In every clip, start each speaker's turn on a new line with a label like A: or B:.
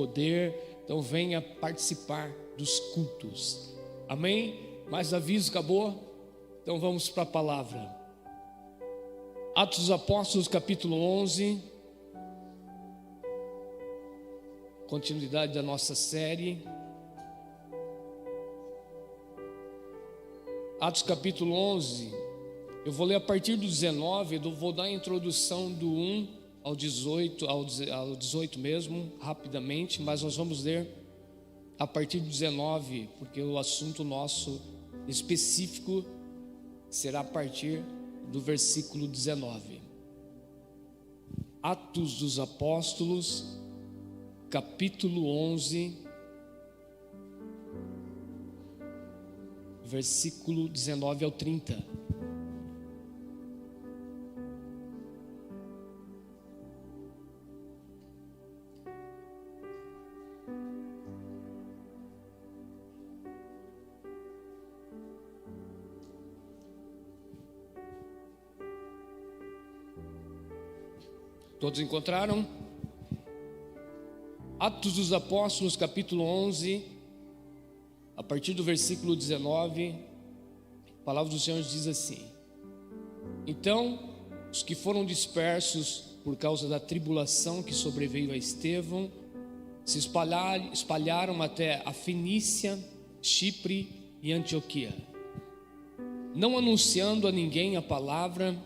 A: poder, então venha participar dos cultos, amém? Mais aviso, acabou? Então vamos para a palavra. Atos dos Apóstolos, capítulo 11, continuidade da nossa série. Atos capítulo 11, eu vou ler a partir do 19, eu vou dar a introdução do 1 ao 18, ao 18 mesmo, rapidamente, mas nós vamos ler a partir do 19, porque o assunto nosso específico será a partir do versículo 19. Atos dos Apóstolos, capítulo 11, versículo 19 ao 30. Todos encontraram? Atos dos Apóstolos, capítulo 11, a partir do versículo 19, a palavra do Senhor diz assim: Então, os que foram dispersos por causa da tribulação que sobreveio a Estevão, se espalharam até a Fenícia, Chipre e Antioquia, não anunciando a ninguém a palavra,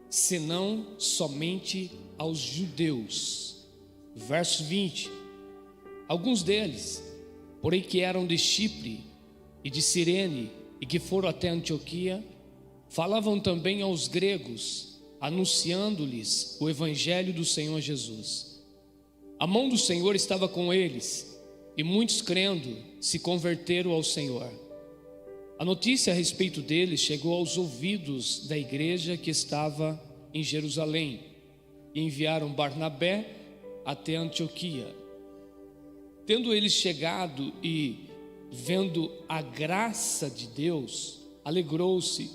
A: senão somente aos judeus. Verso 20: Alguns deles, porém, que eram de Chipre e de Cirene e que foram até Antioquia, falavam também aos gregos, anunciando-lhes o evangelho do Senhor Jesus. A mão do Senhor estava com eles, e muitos, crendo, se converteram ao Senhor. A notícia a respeito deles chegou aos ouvidos da igreja que estava em Jerusalém, e enviaram Barnabé até Antioquia. Tendo eles chegado e vendo a graça de Deus, alegrou-se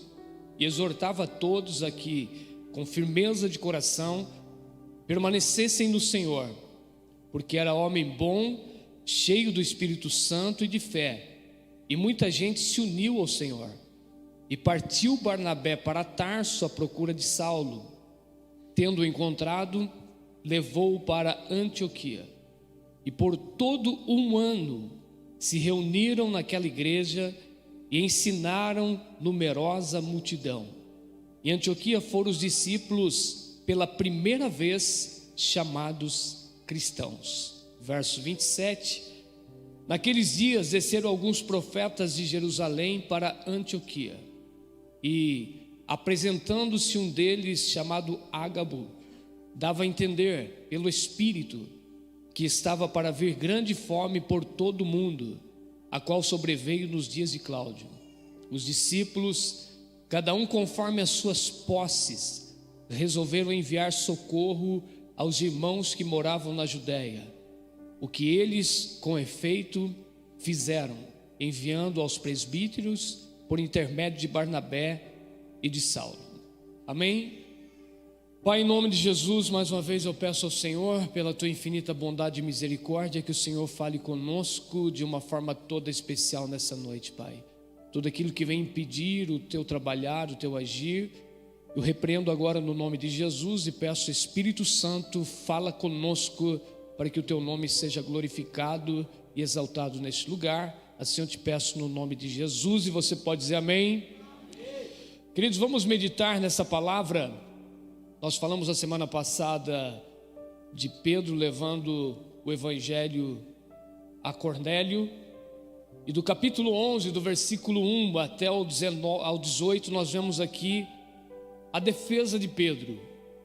A: e exortava a todos a que, com firmeza de coração, permanecessem no Senhor, porque era homem bom, cheio do Espírito Santo e de fé, e muita gente se uniu ao Senhor. E partiu Barnabé para Tarso à procura de Saulo. Tendo-o encontrado, levou-o para Antioquia. E por todo um ano se reuniram naquela igreja e ensinaram numerosa multidão. Em Antioquia foram os discípulos pela primeira vez chamados cristãos. Verso 27: Naqueles dias desceram alguns profetas de Jerusalém para Antioquia, e apresentando-se um deles, chamado Ágabo, dava a entender pelo Espírito que estava para vir grande fome por todo o mundo, a qual sobreveio nos dias de Cláudio. Os discípulos, cada um conforme as suas posses, resolveram enviar socorro aos irmãos que moravam na Judéia, o que eles, com efeito, fizeram, enviando aos presbíteros por intermédio de Barnabé e de Saulo. Amém? Pai, em nome de Jesus, mais uma vez eu peço ao Senhor, pela tua infinita bondade e misericórdia, que o Senhor fale conosco de uma forma toda especial nessa noite, Pai. Tudo aquilo que vem impedir o teu trabalhar, o teu agir, eu repreendo agora no nome de Jesus e peço, Espírito Santo, fala conosco para que o teu nome seja glorificado e exaltado neste lugar. Assim eu te peço no nome de Jesus, e você pode dizer amém? Queridos, vamos meditar nessa palavra. Nós falamos a semana passada de Pedro levando o evangelho a Cornélio, e do capítulo 11, do versículo 1 até ao 18, nós vemos aqui a defesa de Pedro,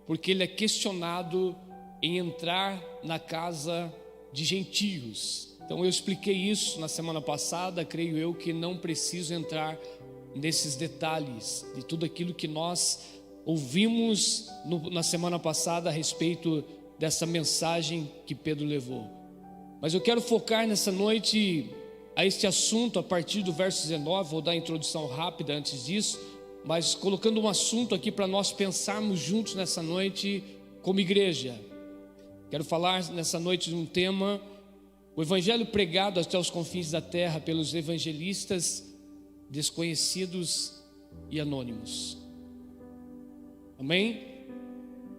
A: porque ele é questionado em entrar na casa de gentios. Então eu expliquei isso na semana passada, creio eu que não preciso entrar nesses detalhes de tudo aquilo que nós ouvimos na semana passada a respeito dessa mensagem que Pedro levou. Mas eu quero focar nessa noite a este assunto a partir do verso 19, vou dar a introdução rápida antes disso, mas colocando um assunto aqui para nós pensarmos juntos nessa noite como igreja. Quero falar nessa noite de um tema O evangelho pregado até os confins da terra pelos evangelistas desconhecidos e anônimos. Amém?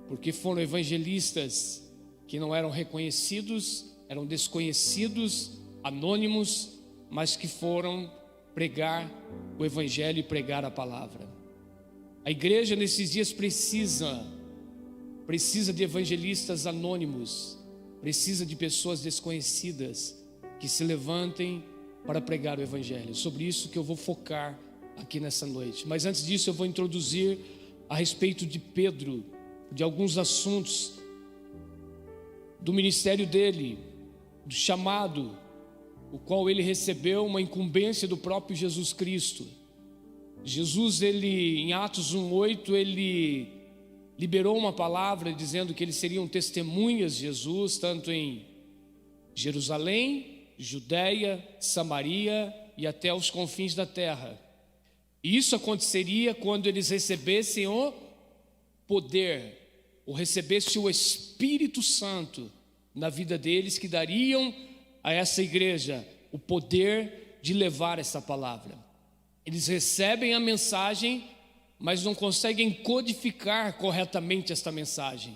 A: Porque foram evangelistas que não eram reconhecidos, eram desconhecidos, anônimos, mas que foram pregar o evangelho e pregar a palavra. A igreja nesses dias precisa de evangelistas anônimos, precisa de pessoas desconhecidas que se levantem para pregar o evangelho. Sobre isso que eu vou focar aqui nessa noite. Mas antes disso eu vou introduzir a respeito de Pedro, de alguns assuntos do ministério dele, do chamado, o qual ele recebeu uma incumbência do próprio Jesus Cristo. Jesus, ele em Atos 1:8, ele liberou uma palavra dizendo que eles seriam testemunhas de Jesus, tanto em Jerusalém, Judeia, Samaria e até os confins da terra. E isso aconteceria quando eles recebessem o poder, ou recebessem o Espírito Santo na vida deles, que dariam a essa igreja o poder de levar essa palavra. Eles recebem a mensagem, mas não conseguem codificar corretamente esta mensagem,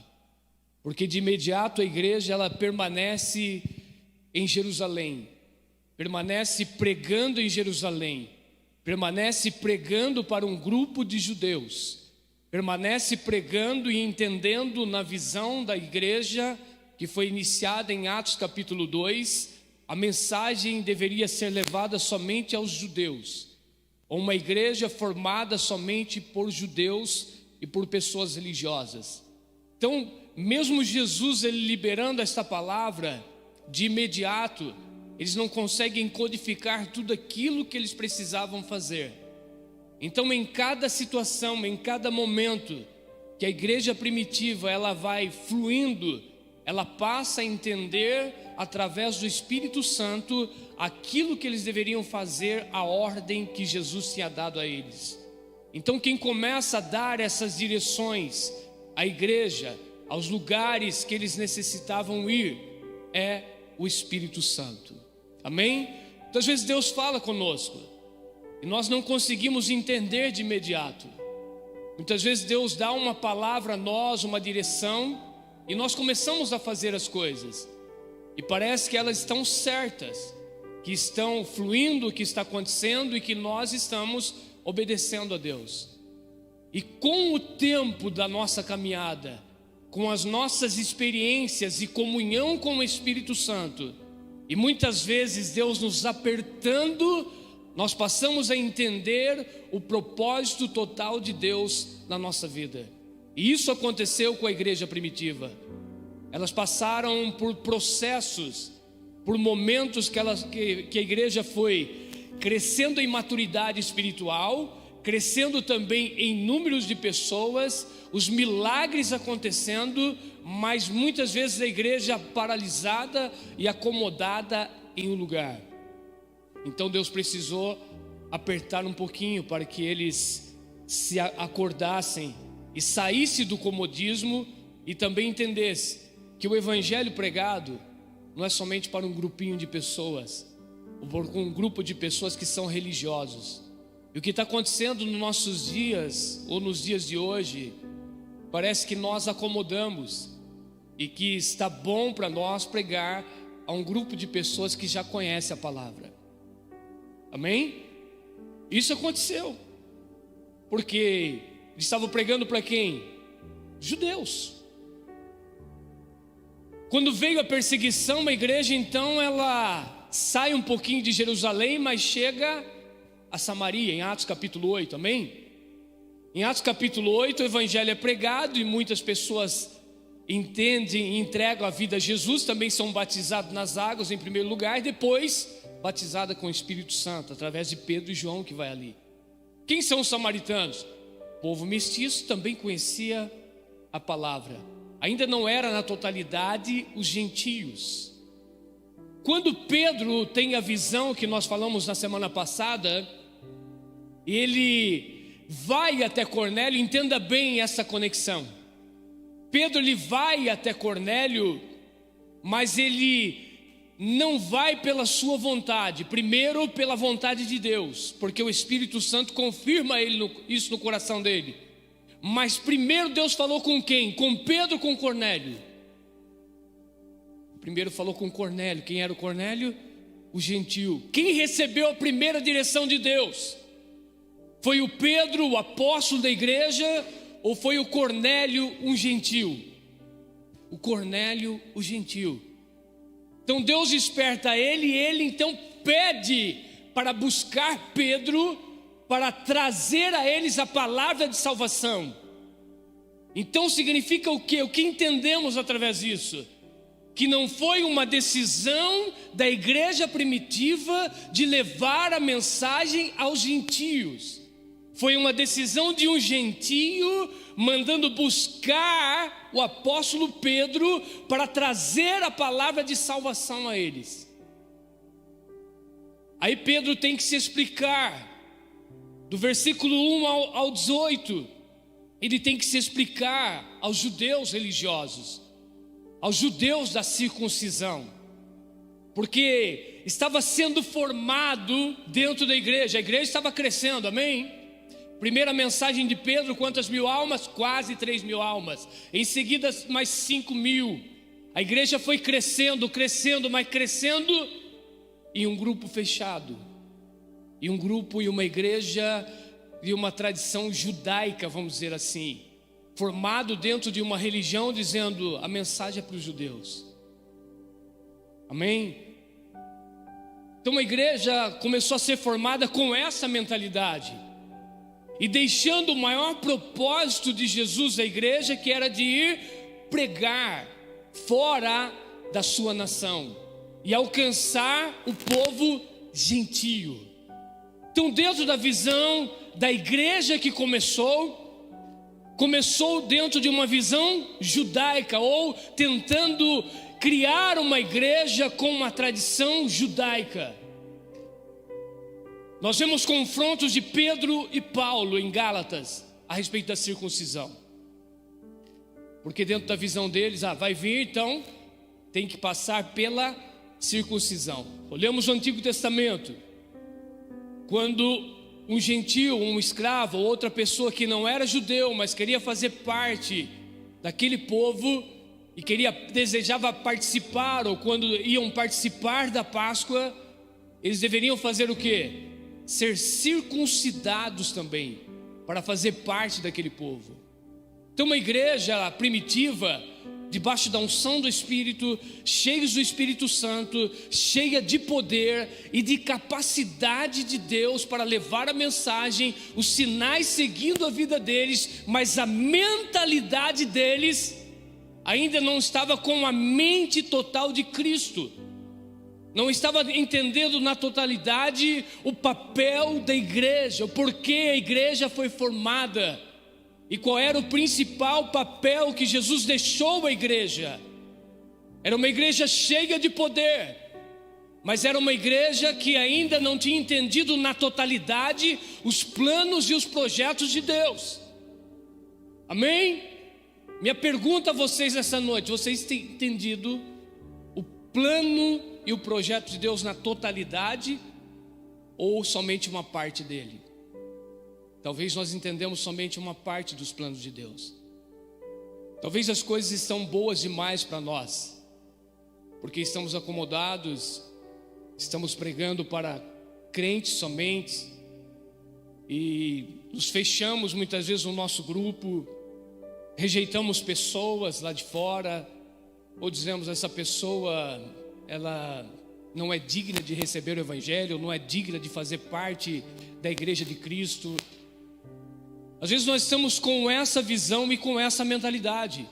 A: porque de imediato a igreja ela permanece em Jerusalém, permanece pregando em Jerusalém, permanece pregando para um grupo de judeus, permanece pregando e entendendo na visão da igreja que foi iniciada em Atos capítulo 2, a mensagem deveria ser levada somente aos judeus, ou uma igreja formada somente por judeus e por pessoas religiosas. Então, mesmo Jesus ele liberando esta palavra, de imediato, eles não conseguem codificar tudo aquilo que eles precisavam fazer. Então, em cada situação, em cada momento que a igreja primitiva ela vai fluindo, ela passa a entender através do Espírito Santo aquilo que eles deveriam fazer, a ordem que Jesus tinha dado a eles. Então quem começa a dar essas direções à igreja, aos lugares que eles necessitavam ir, é o Espírito Santo. Amém? Então às vezes Deus fala conosco e nós não conseguimos entender de imediato. Muitas vezes Deus dá uma palavra a nós, uma direção, e nós começamos a fazer as coisas e parece que elas estão certas, que estão fluindo, que está acontecendo e que nós estamos obedecendo a Deus. E com o tempo da nossa caminhada, com as nossas experiências e comunhão com o Espírito Santo, e muitas vezes Deus nos apertando, nós passamos a entender o propósito total de Deus na nossa vida. E isso aconteceu com a igreja primitiva. Elas passaram por processos, por momentos que a igreja foi crescendo em maturidade espiritual, crescendo também em números de pessoas, os milagres acontecendo, mas muitas vezes a igreja paralisada e acomodada em um lugar. Então Deus precisou apertar um pouquinho para que eles se acordassem e saísse do comodismo e também entendesse que o evangelho pregado não é somente para um grupinho de pessoas, ou por um grupo de pessoas que são religiosos. E o que está acontecendo nos nossos dias, ou nos dias de hoje, parece que nós acomodamos e que está bom para nós pregar a um grupo de pessoas que já conhecem a palavra. Amém? Isso aconteceu, porque eles estavam pregando para quem? Judeus. Quando veio a perseguição, a igreja então ela sai um pouquinho de Jerusalém, mas chega a Samaria, em Atos capítulo 8, amém? Em Atos capítulo 8 o evangelho é pregado e muitas pessoas entendem e entregam a vida a Jesus, também são batizados nas águas em primeiro lugar, e depois batizada com o Espírito Santo, através de Pedro e João que vai ali. Quem são os samaritanos? O povo mestiço também conhecia a palavra, ainda não era na totalidade os gentios. Quando Pedro tem a visão que nós falamos na semana passada, ele vai até Cornélio, entenda bem essa conexão. Pedro ele vai até Cornélio, mas ele não vai pela sua vontade, primeiro pela vontade de Deus, porque o Espírito Santo confirma isso no coração dele. Mas primeiro Deus falou com quem? Com Pedro ou com Cornélio? Primeiro falou com Cornélio. Quem era o Cornélio? O gentil. Quem recebeu a primeira direção de Deus? Foi o Pedro, o apóstolo da igreja, ou foi o Cornélio, um gentil? O Cornélio, o gentil. Então Deus desperta ele, e ele então pede para buscar Pedro, para trazer a eles a palavra de salvação. Então significa o quê? O que entendemos através disso? Que não foi uma decisão da igreja primitiva de levar a mensagem aos gentios. Foi uma decisão de um gentio mandando buscar o apóstolo Pedro para trazer a palavra de salvação a eles. Aí Pedro tem que se explicar. Do versículo 1 ao 18, ele tem que se explicar aos judeus religiosos, aos judeus da circuncisão, porque estava sendo formado dentro da igreja, a igreja estava crescendo, amém? Primeira mensagem de Pedro, quantas mil almas? Quase 3.000 almas. Em seguida, mais 5.000. A igreja foi crescendo, mas crescendo em um grupo fechado. E um grupo e uma igreja de uma tradição judaica, vamos dizer assim. Formado dentro de uma religião, dizendo a mensagem é para os judeus. Amém? Então a igreja começou a ser formada com essa mentalidade. E deixando o maior propósito de Jesus da igreja, que era de ir pregar fora da sua nação e alcançar o povo gentio. Então, dentro da visão da igreja que começou dentro de uma visão judaica, ou tentando criar uma igreja com uma tradição judaica. Nós vemos confrontos de Pedro e Paulo em Gálatas a respeito da circuncisão, porque dentro da visão deles, vai vir, então tem que passar pela circuncisão. Olhamos o Antigo Testamento, quando um gentio, um escravo, ou outra pessoa que não era judeu, mas queria fazer parte daquele povo e desejava participar, ou quando iam participar da Páscoa, eles deveriam fazer o quê? Ser circuncidados também, para fazer parte daquele povo. Então uma igreja primitiva, debaixo da unção do Espírito, cheios do Espírito Santo, cheia de poder e de capacidade de Deus para levar a mensagem, os sinais seguindo a vida deles, mas a mentalidade deles ainda não estava com a mente total de Cristo. Não estava entendendo na totalidade o papel da igreja, o porquê a igreja foi formada e qual era o principal papel que Jesus deixou à igreja. Era uma igreja cheia de poder, mas era uma igreja que ainda não tinha entendido na totalidade os planos e os projetos de Deus. Amém? Minha pergunta a vocês essa noite: vocês têm entendido o plano e o projeto de Deus na totalidade, ou somente uma parte dele? Talvez nós entendemos somente uma parte dos planos de Deus. Talvez as coisas estão boas demais para nós, porque estamos acomodados, estamos pregando para crentes somente, e nos fechamos muitas vezes no nosso grupo, rejeitamos pessoas lá de fora, ou dizemos: essa pessoa, ela não é digna de receber o Evangelho, não é digna de fazer parte da igreja de Cristo. Às vezes nós estamos com essa visão e com essa mentalidade,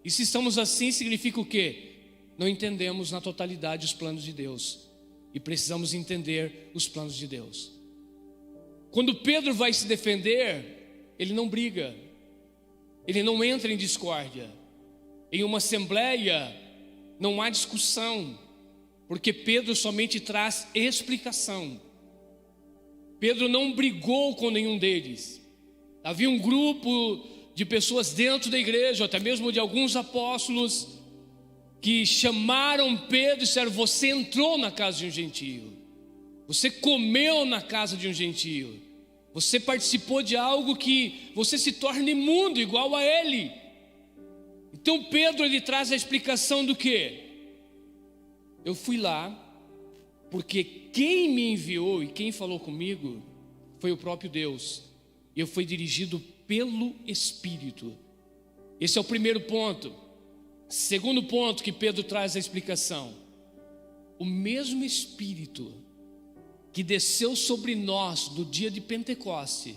A: e se estamos assim, significa o quê? Não entendemos na totalidade os planos de Deus, e precisamos entender os planos de Deus. Quando Pedro vai se defender, ele não briga, ele não entra em discórdia. Em uma assembleia não há discussão, porque Pedro somente traz explicação. Pedro não brigou com nenhum deles. Havia um grupo de pessoas dentro da igreja, até mesmo de alguns apóstolos, que chamaram Pedro e disseram: você entrou na casa de um gentio, você comeu na casa de um gentio, você participou de algo que você se torna imundo, igual a ele. Então Pedro, ele traz a explicação do quê? Eu fui lá porque quem me enviou e quem falou comigo foi o próprio Deus, e eu fui dirigido pelo Espírito. Esse é o primeiro ponto. Segundo ponto que Pedro traz a explicação: o mesmo Espírito que desceu sobre nós no dia de Pentecoste,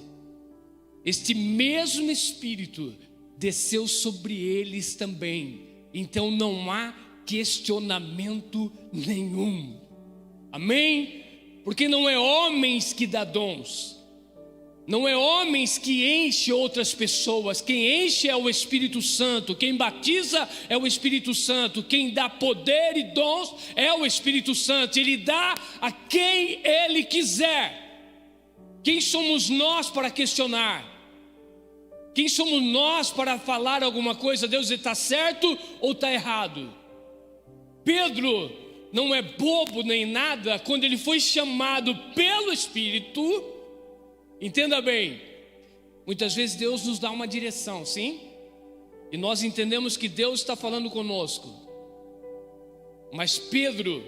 A: este mesmo Espírito desceu sobre eles também. Então não há questionamento nenhum. Amém? Porque não é homens que dá dons, não é homens que enche outras pessoas. Quem enche é o Espírito Santo, quem batiza é o Espírito Santo, quem dá poder e dons é o Espírito Santo. Ele dá a quem Ele quiser. Quem somos nós para questionar? Quem somos nós para falar alguma coisa? Deus, está certo ou está errado? Pedro não é bobo nem nada. Quando ele foi chamado pelo Espírito, entenda bem, muitas vezes Deus nos dá uma direção, sim? E nós entendemos que Deus está falando conosco. Mas Pedro,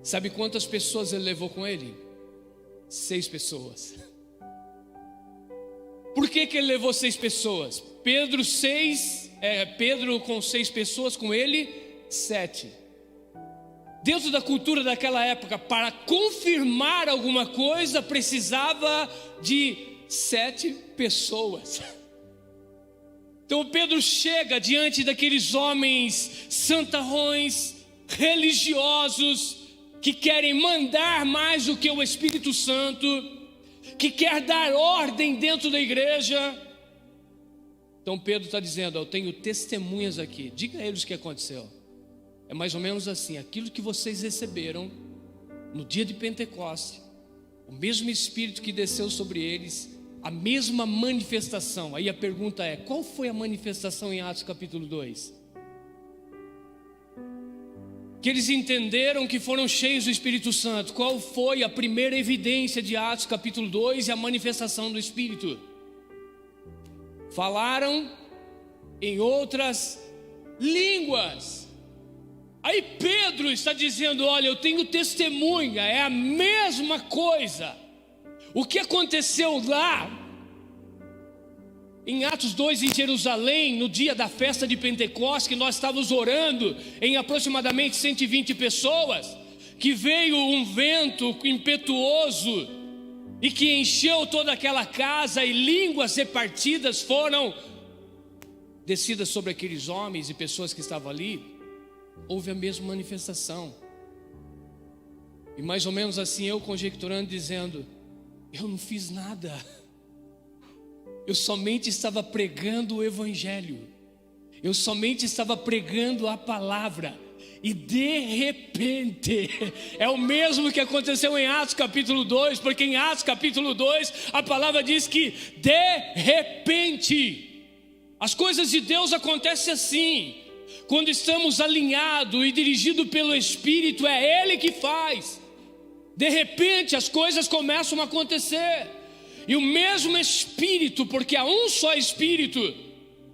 A: sabe quantas pessoas ele levou com ele? 6 pessoas. Por que ele levou 6 pessoas? Pedro com 6 pessoas, com ele 7. Dentro da cultura daquela época, para confirmar alguma coisa, precisava de 7 pessoas. Então Pedro chega diante daqueles homens santarrões, religiosos, que querem mandar mais do que o Espírito Santo, que quer dar ordem dentro da igreja. Então Pedro está dizendo: eu tenho testemunhas aqui, diga a eles o que aconteceu. É mais ou menos assim: aquilo que vocês receberam no dia de Pentecoste, o mesmo Espírito que desceu sobre eles, a mesma manifestação. Aí a pergunta é: qual foi a manifestação em Atos capítulo 2? Que eles entenderam que foram cheios do Espírito Santo. Qual foi a primeira evidência de Atos capítulo 2 e a manifestação do Espírito? Falaram em outras línguas. Aí Pedro está dizendo: olha, eu tenho testemunha, é a mesma coisa. O que aconteceu lá em Atos 2 em Jerusalém, no dia da festa de Pentecostes, que nós estávamos orando em aproximadamente 120 pessoas, que veio um vento impetuoso e que encheu toda aquela casa, e línguas repartidas foram descidas sobre aqueles homens e pessoas que estavam ali. Houve a mesma manifestação. E mais ou menos assim, eu conjecturando, dizendo: eu não fiz nada, eu somente estava pregando o Evangelho, eu somente estava pregando a palavra. E de repente, é o mesmo que aconteceu em Atos capítulo 2, porque em Atos capítulo 2, a palavra diz que de repente, as coisas de Deus acontecem assim. Quando estamos alinhados e dirigidos pelo Espírito, é Ele que faz. De repente as coisas começam a acontecer. E o mesmo Espírito, porque há um só Espírito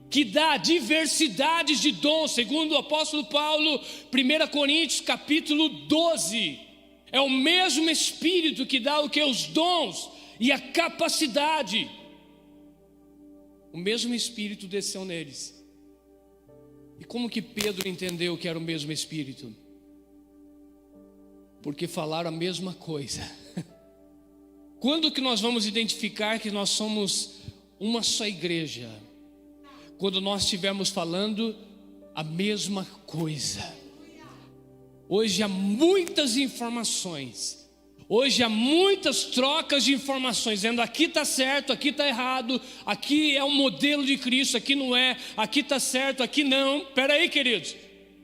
A: que dá diversidades de dons, segundo o apóstolo Paulo, 1 Coríntios capítulo 12. É o mesmo Espírito que dá o que? Os dons e a capacidade. O mesmo Espírito desceu neles. E como que Pedro entendeu que era o mesmo Espírito? Porque falaram a mesma coisa. Quando que nós vamos identificar que nós somos uma só igreja? Quando nós estivermos falando a mesma coisa. Hoje há muitas informações, hoje há muitas trocas de informações, dizendo aqui está certo, aqui está errado, aqui é o modelo de Cristo, aqui não é, aqui está certo, aqui não. Espera aí, queridos,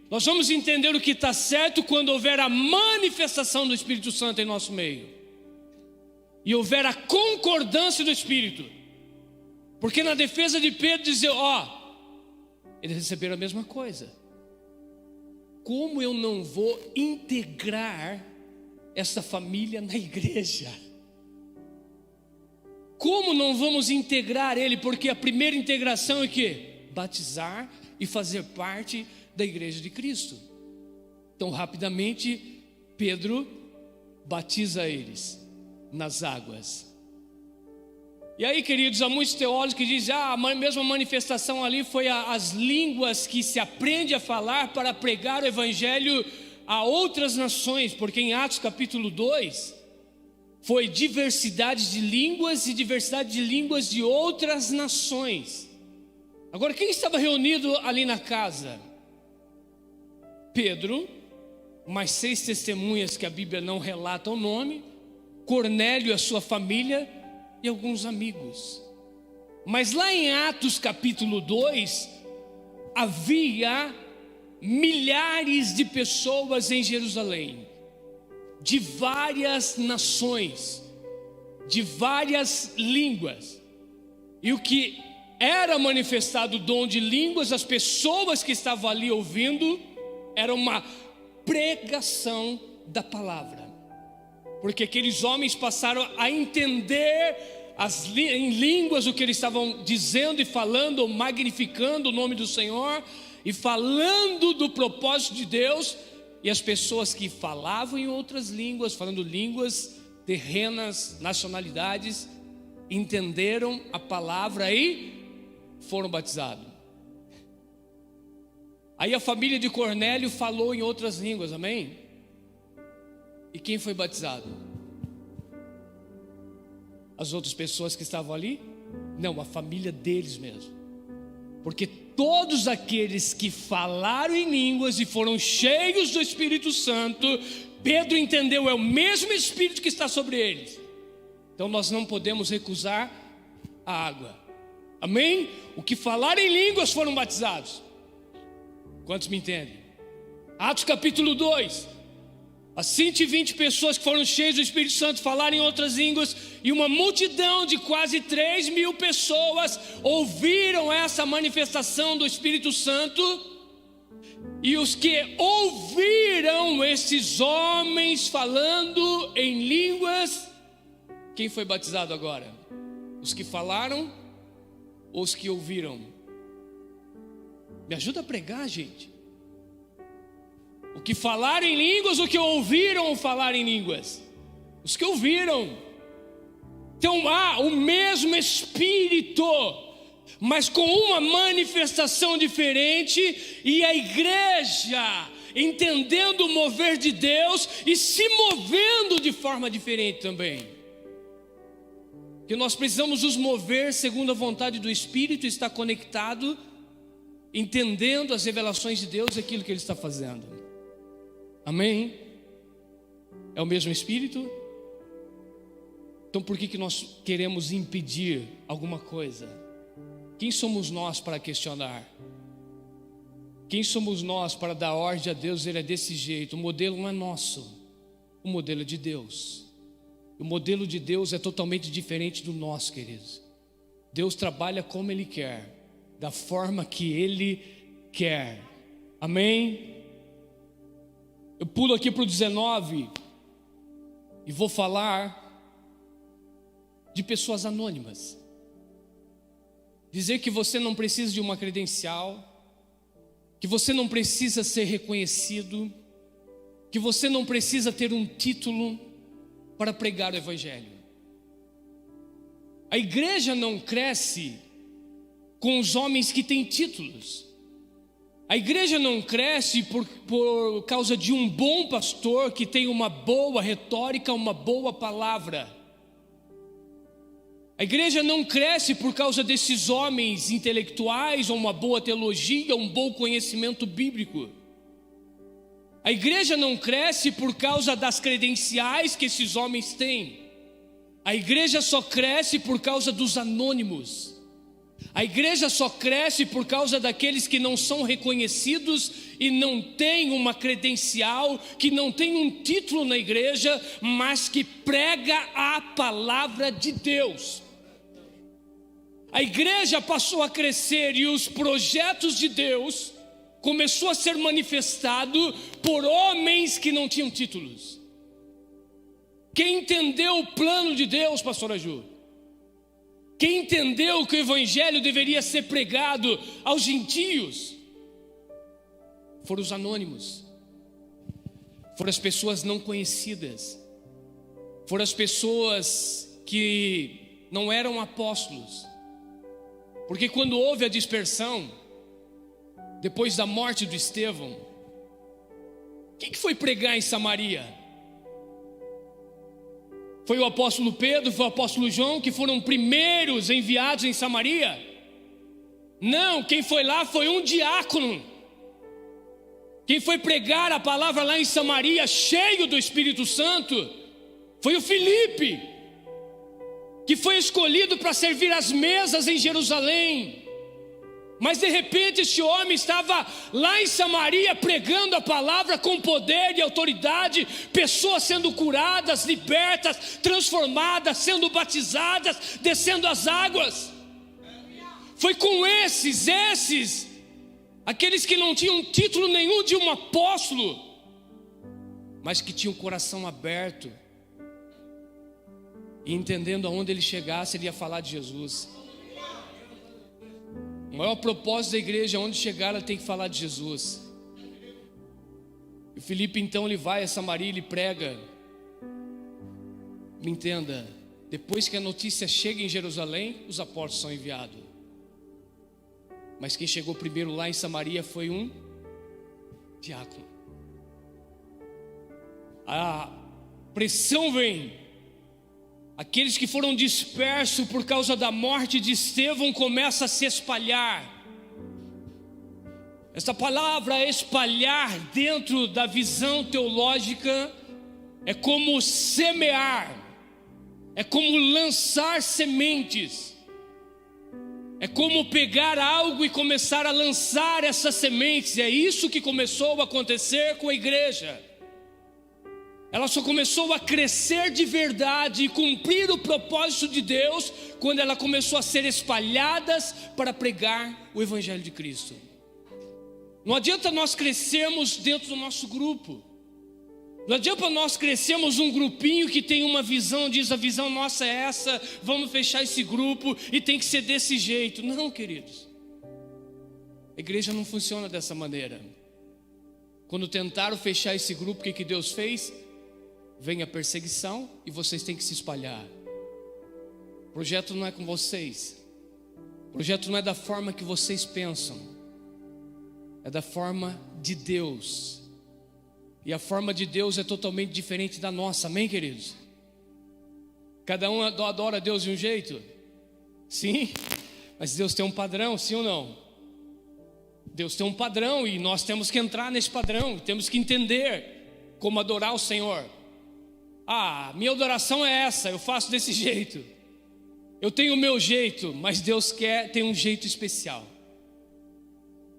A: nós vamos entender o que está certo quando houver a manifestação do Espírito Santo em nosso meio, e houver a concordância do Espírito. Porque na defesa de Pedro dizer, eles receberam a mesma coisa. como eu não vou integrar essa família na igreja? Como não vamos integrar ele? Porque a primeira integração é que batizar e fazer parte da igreja de Cristo. Então, rapidamente, Pedro batiza eles nas águas. E aí, queridos, há muitos teólogos que dizem: a mesma manifestação ali foi as línguas que se aprende a falar para pregar o evangelho a outras nações, porque em Atos capítulo 2 foi diversidade de línguas e diversidade de línguas de outras nações. Agora, quem estava reunido ali na casa? Pedro, mais 6 testemunhas que a Bíblia não relata o nome, Cornélio e a sua família e alguns amigos. Mas lá em Atos capítulo 2 havia milhares de pessoas em Jerusalém, de várias nações, de várias línguas. E o que era manifestado o dom de línguas, as pessoas que estavam ali ouvindo, era uma pregação da palavra, porque aqueles homens passaram a entender em línguas o que eles estavam dizendo e falando, magnificando o nome do Senhor e falando do propósito de Deus. E as pessoas que falavam em outras línguas, falando línguas terrenas, nacionalidades, entenderam a palavra e foram batizados. Aí a família de Cornélio falou em outras línguas, amém? E quem foi batizado? As outras pessoas que estavam ali? Não, a família deles mesmo. Porque todos aqueles que falaram em línguas e foram cheios do Espírito Santo, Pedro entendeu, é o mesmo Espírito que está sobre eles. Então nós não podemos recusar a água, amém? O que falaram em línguas foram batizados. Quantos me entendem? Atos capítulo 2, as 120 pessoas que foram cheias do Espírito Santo falaram em outras línguas, e uma multidão de quase 3.000 pessoas ouviram essa manifestação do Espírito Santo. E os que ouviram esses homens falando em línguas, quem foi batizado agora? Os que falaram ou os que ouviram? Me ajuda a pregar, gente. O que falaram em línguas, o que ouviram falar em línguas? Os que ouviram. Então há o mesmo Espírito, mas com uma manifestação diferente, e a igreja entendendo o mover de Deus e se movendo de forma diferente também. Que nós precisamos nos mover segundo a vontade do Espírito, estar conectado, entendendo as revelações de Deus e aquilo que Ele está fazendo. Amém? É o mesmo Espírito? Então por que nós queremos impedir alguma coisa? Quem somos nós para questionar? Quem somos nós para dar ordem a Deus? Ele é desse jeito. O modelo não é nosso, o modelo é de Deus. O modelo de Deus é totalmente diferente do nosso, queridos. Deus trabalha como Ele quer, da forma que Ele quer. Amém? Eu pulo aqui para o 19 e vou falar de pessoas anônimas. Dizer que você não precisa de uma credencial, que você não precisa ser reconhecido, que você não precisa ter um título para pregar o Evangelho. A igreja não cresce com os homens que têm títulos. A igreja não cresce por causa de um bom pastor que tem uma boa retórica, uma boa palavra. A igreja não cresce por causa desses homens intelectuais, ou uma boa teologia, um bom conhecimento bíblico. A igreja não cresce por causa das credenciais que esses homens têm. A igreja só cresce por causa dos anônimos. A igreja só cresce por causa daqueles que não são reconhecidos e não têm uma credencial, que não tem um título na igreja, mas que prega a palavra de Deus. A igreja passou a crescer e os projetos de Deus começou a ser manifestado por homens que não tinham títulos. Quem entendeu o plano de Deus, pastora Ju? Quem entendeu que o evangelho deveria ser pregado aos gentios? Foram os anônimos. Foram as pessoas não conhecidas. Foram as pessoas que não eram apóstolos. Porque quando houve a dispersão, depois da morte do Estevão, quem que foi pregar em Samaria? Foi o apóstolo Pedro, foi o apóstolo João, que foram primeiros enviados em Samaria? Não, quem foi lá foi um diácono. Quem foi pregar a palavra lá em Samaria, cheio do Espírito Santo, foi o Filipe, que foi escolhido para servir as mesas em Jerusalém. Mas de repente este homem estava lá em Samaria pregando a palavra com poder e autoridade, pessoas sendo curadas, libertas, transformadas, sendo batizadas, descendo as águas. Foi com esses, aqueles que não tinham título nenhum de um apóstolo, mas que tinham o coração aberto, e entendendo aonde ele chegasse, ele ia falar de Jesus. O maior propósito da igreja, onde chegar, ela tem que falar de Jesus. E o Filipe então ele vai a Samaria, ele prega. Me entenda, depois que a notícia chega em Jerusalém, os apóstolos são enviados. Mas quem chegou primeiro lá em Samaria foi um diácono. A pressão vem. Aqueles que foram dispersos por causa da morte de Estevão começam a se espalhar. Essa palavra espalhar, dentro da visão teológica, é como semear, é como lançar sementes, é como pegar algo e começar a lançar essas sementes. É isso que começou a acontecer com a igreja. Ela só começou a crescer de verdade e cumprir o propósito de Deus quando ela começou a ser espalhadas para pregar o Evangelho de Cristo. Não adianta nós crescermos dentro do nosso grupo. Não adianta nós crescermos um grupinho que tem uma visão, diz a visão nossa é essa, vamos fechar esse grupo e tem que ser desse jeito. Não, queridos. A igreja não funciona dessa maneira. Quando tentaram fechar esse grupo, o que Deus fez? Vem a perseguição e vocês têm que se espalhar. O projeto não é com vocês. O projeto não é da forma que vocês pensam. É da forma de Deus. E a forma de Deus é totalmente diferente da nossa, amém, queridos? Cada um adora a Deus de um jeito? Sim, mas Deus tem um padrão, sim ou não? Deus tem um padrão e nós temos que entrar nesse padrão. Temos que entender como adorar o Senhor. Ah, minha adoração é essa, eu faço desse jeito. Eu tenho o meu jeito, mas Deus tem um jeito especial.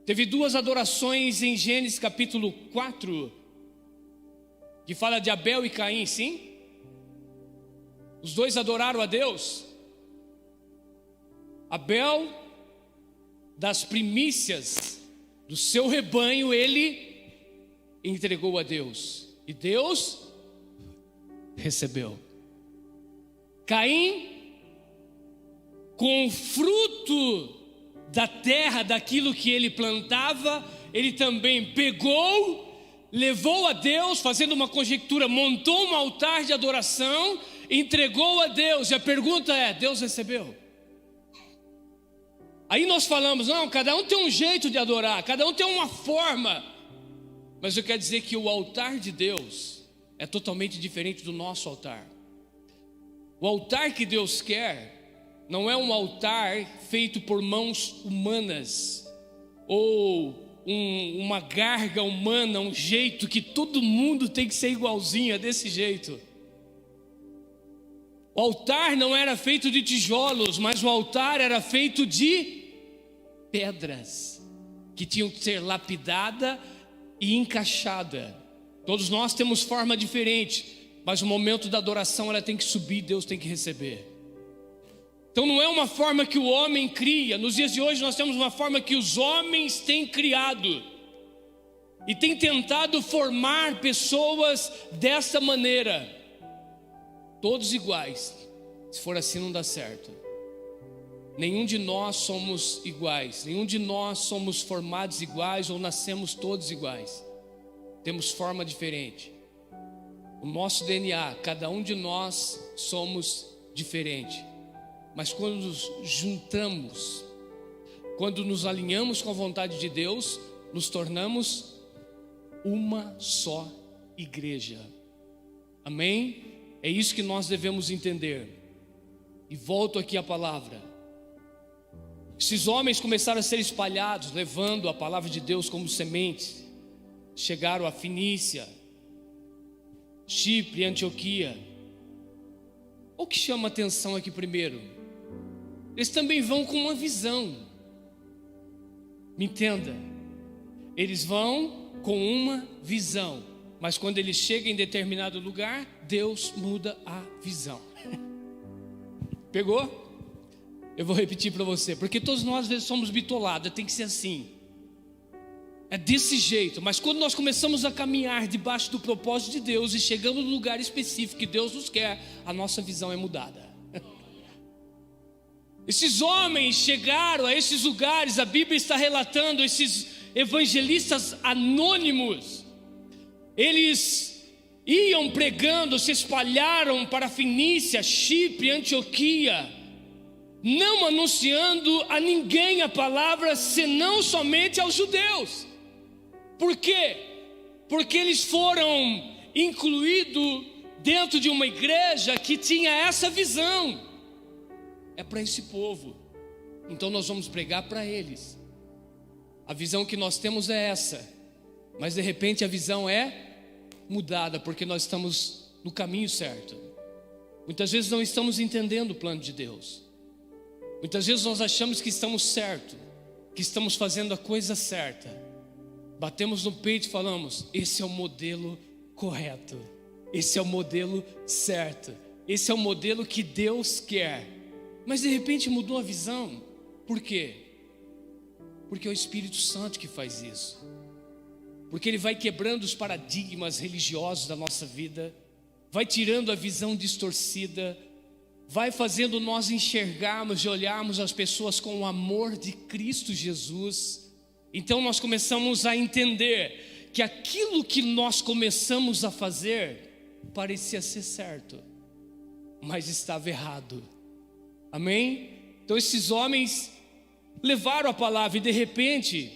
A: Teve duas adorações em Gênesis capítulo 4, que fala de Abel e Caim, sim? Os dois adoraram a Deus. Abel, das primícias do seu rebanho, ele entregou a Deus. E Deus recebeu. Caim, com o fruto da terra, daquilo que ele plantava, ele também pegou, levou a Deus, fazendo uma conjectura, montou um altar de adoração, entregou a Deus. E a pergunta é: Deus recebeu? Aí nós falamos, não, cada um tem um jeito de adorar, cada um tem uma forma. Mas eu quero dizer que o altar de Deus é totalmente diferente do nosso altar. O altar que Deus quer não é um altar feito por mãos humanas, ou uma garga humana, um jeito que todo mundo tem que ser igualzinho, é desse jeito. O altar não era feito de tijolos, mas o altar era feito de pedras, que tinham que ser lapidada e encaixada. Todos nós temos forma diferente, mas no momento da adoração ela tem que subir, Deus tem que receber. Então não é uma forma que o homem cria. Nos dias de hoje nós temos uma forma que os homens têm criado. e tem tentado formar pessoas dessa maneira, todos iguais. Se for assim, não dá certo. Nenhum de nós somos iguais, nenhum de nós somos formados iguais ou nascemos todos iguais. Temos forma diferente. O nosso DNA, cada um de nós somos diferente. Mas quando nos juntamos, quando nos alinhamos com a vontade de Deus, nos tornamos uma só igreja. Amém? É isso que nós devemos entender. E volto aqui à palavra. Esses homens começaram a ser espalhados, levando a palavra de Deus como semente. Chegaram a Fenícia, Chipre, Antioquia. O que chama atenção aqui primeiro? Eles também vão com uma visão. Me entenda. Eles vão com uma visão. Mas quando eles chegam em determinado lugar, Deus muda a visão. Pegou? Eu vou repetir para você, porque todos nós às vezes somos bitolados, tem que ser assim. É desse jeito, mas quando nós começamos a caminhar debaixo do propósito de Deus e chegamos no lugar específico que Deus nos quer, a nossa visão é mudada. Esses homens chegaram a esses lugares, a Bíblia está relatando, esses evangelistas anônimos, eles iam pregando, se espalharam para Fenícia, Chipre, Antioquia, não anunciando a ninguém a palavra, senão somente aos judeus. Por quê? Porque eles foram incluídos dentro de uma igreja que tinha essa visão. É para esse povo, então nós vamos pregar para eles. A visão que nós temos é essa, mas de repente a visão é mudada, porque nós estamos no caminho certo. Muitas vezes não estamos entendendo o plano de Deus. Muitas vezes nós achamos que estamos certo, que estamos fazendo a coisa certa. Batemos no peito e falamos: esse é o modelo correto, esse é o modelo certo, esse é o modelo que Deus quer. Mas de repente mudou a visão. Por quê? Porque é o Espírito Santo que faz isso. Porque Ele vai quebrando os paradigmas religiosos da nossa vida, vai tirando a visão distorcida, vai fazendo nós enxergarmos e olharmos as pessoas com o amor de Cristo Jesus. Então nós começamos a entender que aquilo que nós começamos a fazer parecia ser certo, mas estava errado. Amém? Então esses homens levaram a palavra e de repente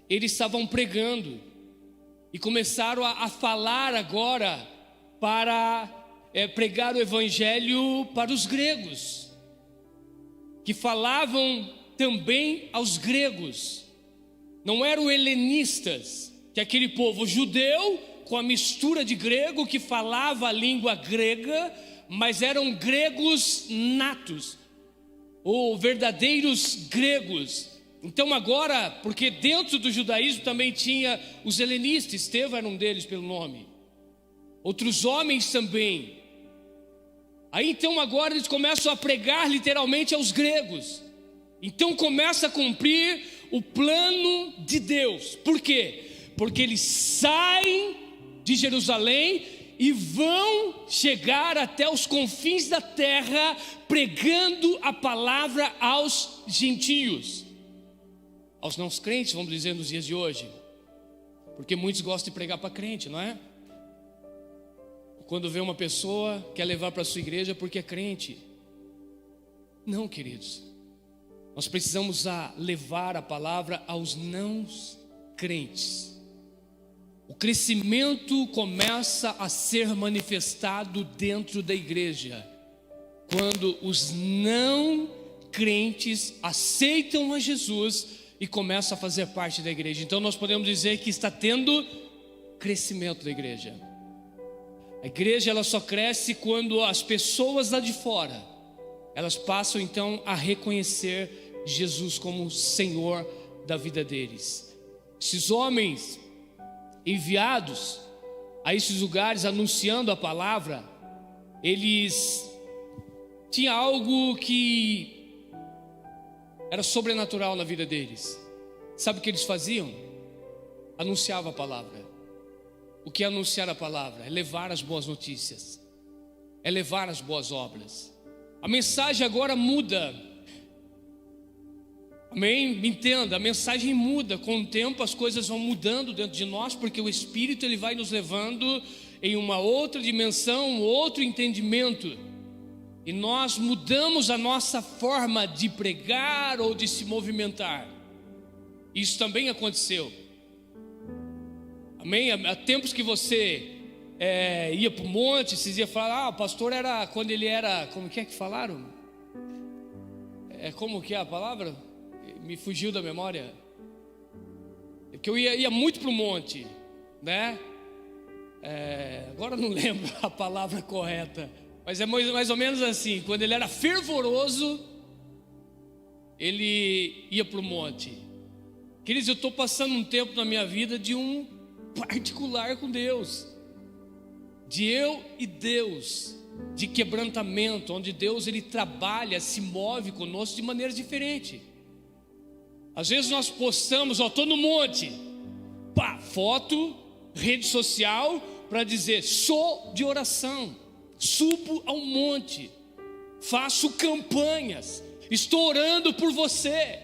A: eles estavam pregando e começaram a falar agora para pregar o evangelho para os gregos, que falavam também aos gregos. Não eram helenistas, que é aquele povo judeu com a mistura de grego que falava a língua grega, mas eram gregos natos, ou verdadeiros gregos. Então agora, porque dentro do judaísmo também tinha os helenistas, Estevão era um deles pelo nome, outros homens também. Aí então agora eles começam a pregar literalmente aos gregos. Então começa a cumprir o plano de Deus. Por quê? Porque eles saem de Jerusalém e vão chegar até os confins da terra, pregando a palavra aos gentios, aos não crentes, vamos dizer, nos dias de hoje. Porque muitos gostam de pregar para crente, não é? Quando vê uma pessoa, quer levar para a sua igreja porque é crente. Não, queridos. Nós precisamos levar a palavra aos não crentes. O crescimento começa a ser manifestado dentro da igreja quando os não crentes aceitam a Jesus e começam a fazer parte da igreja. Então nós podemos dizer que está tendo crescimento da igreja. A igreja ela só cresce quando as pessoas lá de fora, elas passam então a reconhecer Jesus como Senhor da vida deles. Esses homens enviados a esses lugares anunciando a palavra, eles tinham algo que era sobrenatural na vida deles. Sabe o que eles faziam? anunciava a palavra. O que é anunciar a palavra? É levar as boas notícias, é levar as boas obras. A mensagem agora muda. Amém? Me entenda, a mensagem muda. Com o tempo as coisas vão mudando dentro de nós, porque o Espírito ele vai nos levando em uma outra dimensão, um outro entendimento. E nós mudamos a nossa forma de pregar ou de se movimentar. Isso também aconteceu. Amém? Há tempos que você ia para o monte, vocês iam falar, o pastor era, quando ele era, como que falaram? Como que é a palavra? Me fugiu da memória. Que eu ia muito para o monte, né? Agora não lembro a palavra correta, mas é mais ou menos assim, quando ele era fervoroso, ele ia para o monte. Queridos, eu estou passando um tempo na minha vida de um particular com Deus, de eu e Deus, de quebrantamento, onde Deus ele trabalha, se move conosco de maneira diferente. Às vezes nós postamos, estou no monte, foto, rede social, para dizer, sou de oração, subo ao monte, faço campanhas, estou orando por você.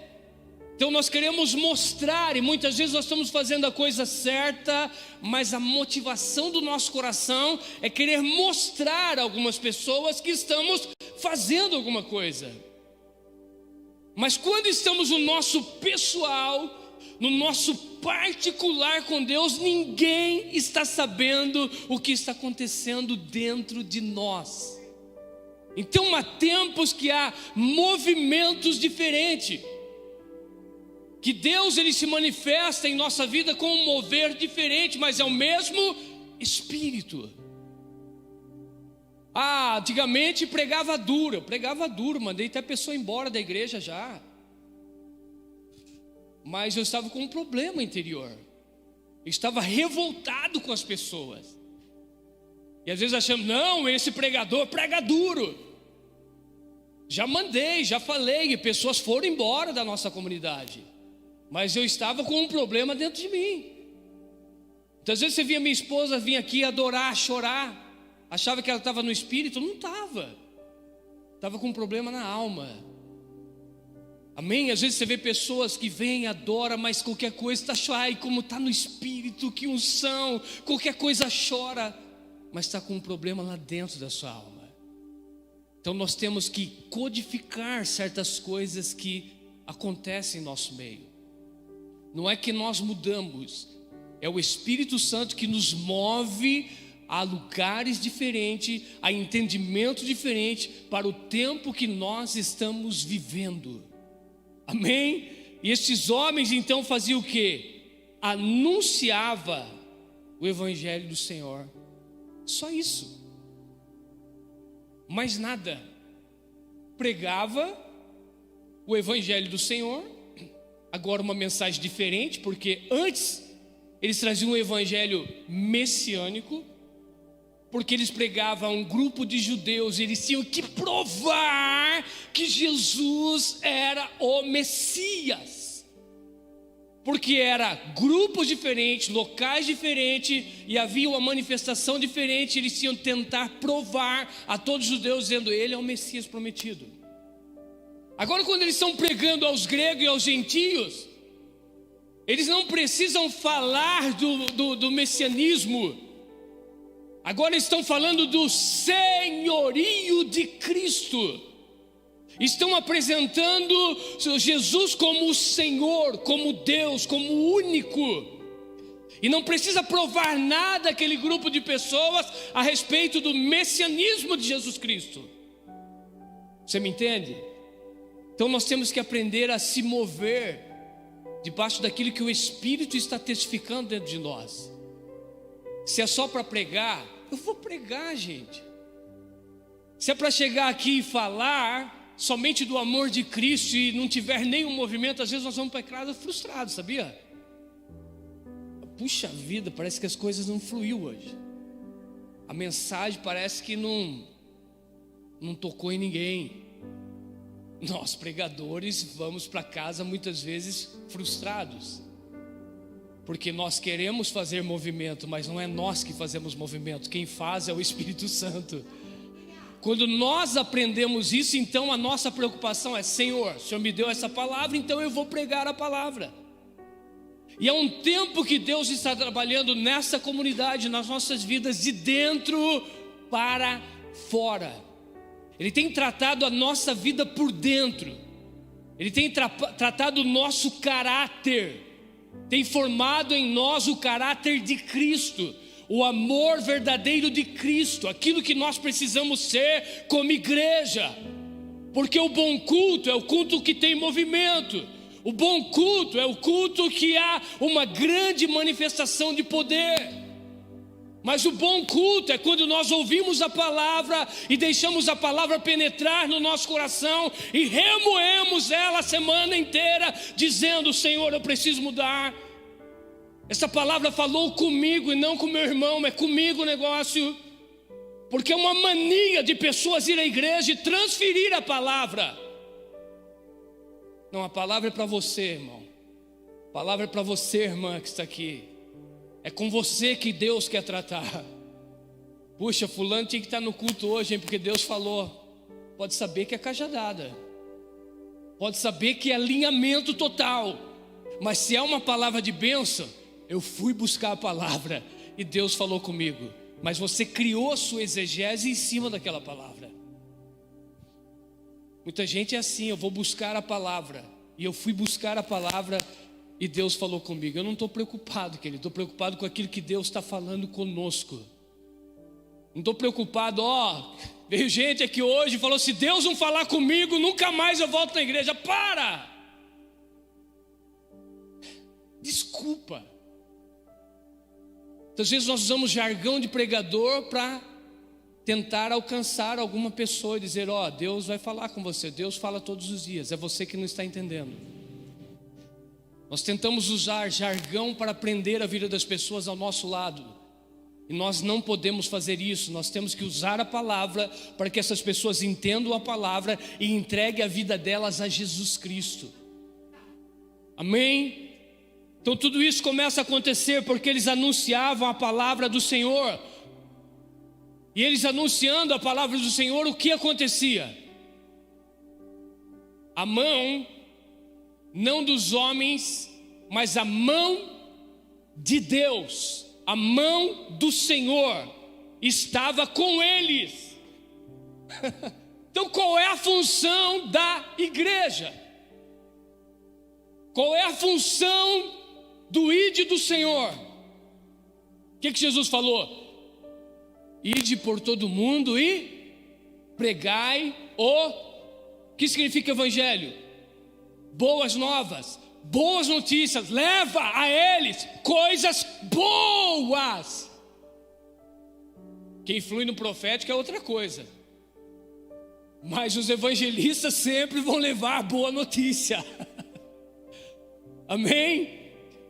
A: Então nós queremos mostrar, e muitas vezes nós estamos fazendo a coisa certa, mas a motivação do nosso coração é querer mostrar a algumas pessoas que estamos fazendo alguma coisa. Mas quando estamos no nosso pessoal, no nosso particular com Deus, ninguém está sabendo o que está acontecendo dentro de nós. Então há tempos que há movimentos diferentes, que Deus ele se manifesta em nossa vida com um mover diferente, mas é o mesmo Espírito. Antigamente pregava duro, mandei até a pessoa embora da igreja já. Mas eu estava com um problema interior, eu estava revoltado com as pessoas. E às vezes achamos, não, esse pregador prega duro. Já mandei, já falei, e pessoas foram embora da nossa comunidade. Mas eu estava com um problema dentro de mim. Então, às vezes você via minha esposa vir aqui adorar, chorar, achava que ela estava no espírito, não estava. Estava com um problema na alma. Amém? Às vezes você vê pessoas que vêm, adoram, mas qualquer coisa está chorando, como está no espírito, que unção, qualquer coisa chora, mas está com um problema lá dentro da sua alma. Então nós temos que codificar certas coisas que acontecem em nosso meio. Não é que nós mudamos, é o Espírito Santo que nos move a lugares diferentes, a entendimento diferente para o tempo que nós estamos vivendo. Amém? E esses homens então faziam o quê? Anunciava o Evangelho do Senhor. Só isso. Mais nada. Pregava o Evangelho do Senhor. Agora uma mensagem diferente, porque antes eles traziam um evangelho messiânico, porque eles pregavam a um grupo de judeus, e eles tinham que provar que Jesus era o Messias, porque era grupos diferentes, locais diferentes, e havia uma manifestação diferente. Eles tinham que tentar provar a todos os judeus, dizendo, ele é o Messias prometido. Agora, quando eles estão pregando aos gregos e aos gentios, eles não precisam falar do messianismo. Agora eles estão falando do senhorio de Cristo. Estão apresentando Jesus como o Senhor, como Deus, como único. E não precisa provar nada aquele grupo de pessoas a respeito do messianismo de Jesus Cristo. Você me entende? Então nós temos que aprender a se mover debaixo daquilo que o Espírito está testificando dentro de nós. Se é só para pregar, eu vou pregar, gente. Se é para chegar aqui e falar somente do amor de Cristo e não tiver nenhum movimento, às vezes nós vamos para casa frustrados, sabia? Puxa vida, parece que as coisas não fluiu hoje. A mensagem parece que não tocou em ninguém. Nós pregadores vamos para casa muitas vezes frustrados. Porque nós queremos fazer movimento, mas não é nós que fazemos movimento, quem faz é o Espírito Santo. Quando nós aprendemos isso, então a nossa preocupação é: Senhor, o Senhor me deu essa palavra, então eu vou pregar a palavra. E é um tempo que Deus está trabalhando nessa comunidade, nas nossas vidas, de dentro para fora. Ele tem tratado a nossa vida por dentro. Ele tem tratado o nosso caráter. Tem formado em nós o caráter de Cristo, o amor verdadeiro de Cristo, aquilo que nós precisamos ser como igreja. Porque o bom culto é o culto que tem movimento. O bom culto é o culto que há uma grande manifestação de poder. Mas o bom culto é quando nós ouvimos a palavra e deixamos a palavra penetrar no nosso coração e remoemos ela a semana inteira, dizendo: Senhor, eu preciso mudar. Essa palavra falou comigo e não com meu irmão, é comigo o negócio. Porque é uma mania de pessoas ir à igreja e transferir a palavra. Não, a palavra é para você, irmão. A palavra é para você, irmã, que está aqui. É com você que Deus quer tratar. Puxa, fulano tinha que estar no culto hoje, hein, porque Deus falou. Pode saber que é cajadada. Pode saber que é alinhamento total. Mas se é uma palavra de bênção, eu fui buscar a palavra e Deus falou comigo. Mas você criou a sua exegese em cima daquela palavra. Muita gente é assim: eu vou buscar a palavra. E eu fui buscar a palavra e Deus falou comigo. Eu não estou preocupado, querido. Estou preocupado com aquilo que Deus está falando conosco. Não estou preocupado, veio gente aqui hoje e falou: se Deus não falar comigo, nunca mais eu volto na igreja. Para! Desculpa. Às vezes nós usamos jargão de pregador para tentar alcançar alguma pessoa e dizer: Deus vai falar com você. Deus fala todos os dias, é você que não está entendendo. Nós tentamos usar jargão para prender a vida das pessoas ao nosso lado, e nós não podemos fazer isso. Nós temos que usar a palavra para que essas pessoas entendam a palavra e entreguem a vida delas a Jesus Cristo. Amém? Então tudo isso começa a acontecer porque eles anunciavam a palavra do Senhor. E eles anunciando a palavra do Senhor, o que acontecia? A mão, não dos homens, mas a mão de Deus, a mão do Senhor, estava com eles. Então qual é a função da igreja? Qual é a função do ide do Senhor? O que Jesus falou? Ide por todo mundo e pregai o que significa evangelho? Boas novas, boas notícias. Leva a eles coisas boas. Quem flui no profético é outra coisa, mas os evangelistas sempre vão levar a boa notícia. Amém?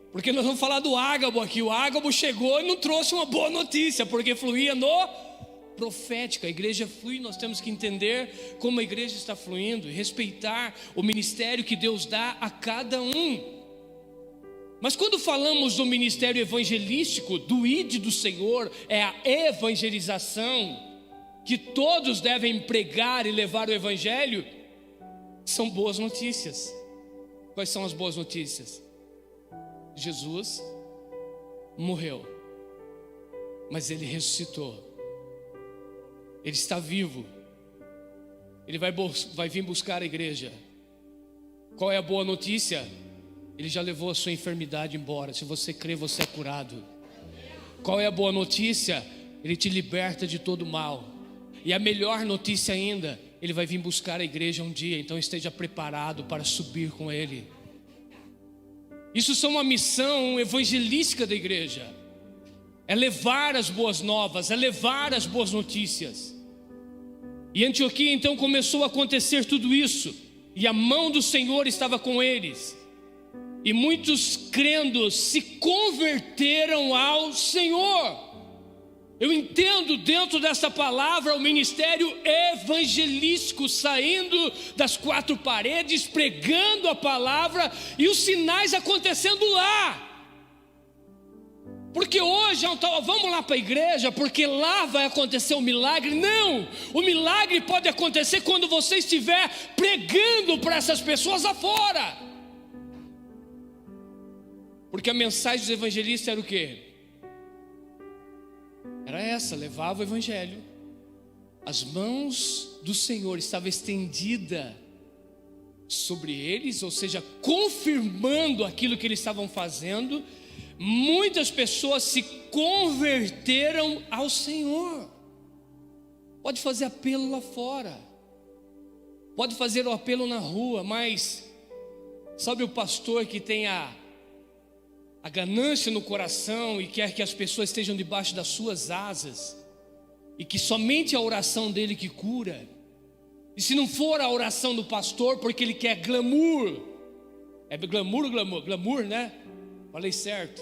A: Porque nós vamos falar do Ágabo aqui. O Ágabo chegou e não trouxe uma boa notícia, porque fluía no profético. A igreja flui, nós temos que entender como a igreja está fluindo e respeitar o ministério que Deus dá a cada um. Mas quando falamos do ministério evangelístico, do ide do Senhor, é a evangelização, que todos devem pregar e levar o evangelho, são boas notícias. Quais são as boas notícias? Jesus morreu, mas Ele ressuscitou. Ele está vivo. Ele vai vir buscar a igreja. Qual é a boa notícia? Ele já levou a sua enfermidade embora. Se você crê, você é curado. Qual é a boa notícia? Ele te liberta de todo mal. E a melhor notícia ainda, Ele vai vir buscar a igreja um dia. Então esteja preparado para subir com Ele. Isso é uma missão evangelística da igreja. É levar as boas novas, é levar as boas notícias. E em Antioquia então começou a acontecer tudo isso. E a mão do Senhor estava com eles. E muitos crendo se converteram ao Senhor. Eu entendo dentro dessa palavra o ministério evangelístico, saindo das quatro paredes, pregando a palavra e os sinais acontecendo lá. Porque hoje vamos lá para a igreja, porque lá vai acontecer um milagre. Não, o milagre pode acontecer quando você estiver pregando para essas pessoas afora. Porque a mensagem dos evangelistas era o quê? Era essa, levava o evangelho. As mãos do Senhor estavam estendidas sobre eles, ou seja, confirmando aquilo que eles estavam fazendo. Muitas pessoas se converteram ao Senhor. Pode fazer apelo lá fora, pode fazer o apelo na rua, mas sabe o pastor que tem a ganância no coração e quer que as pessoas estejam debaixo das suas asas, e que somente a oração dele que cura, e se não for a oração do pastor, porque ele quer glamour, é glamour ou glamour? Glamour, né? Falei certo.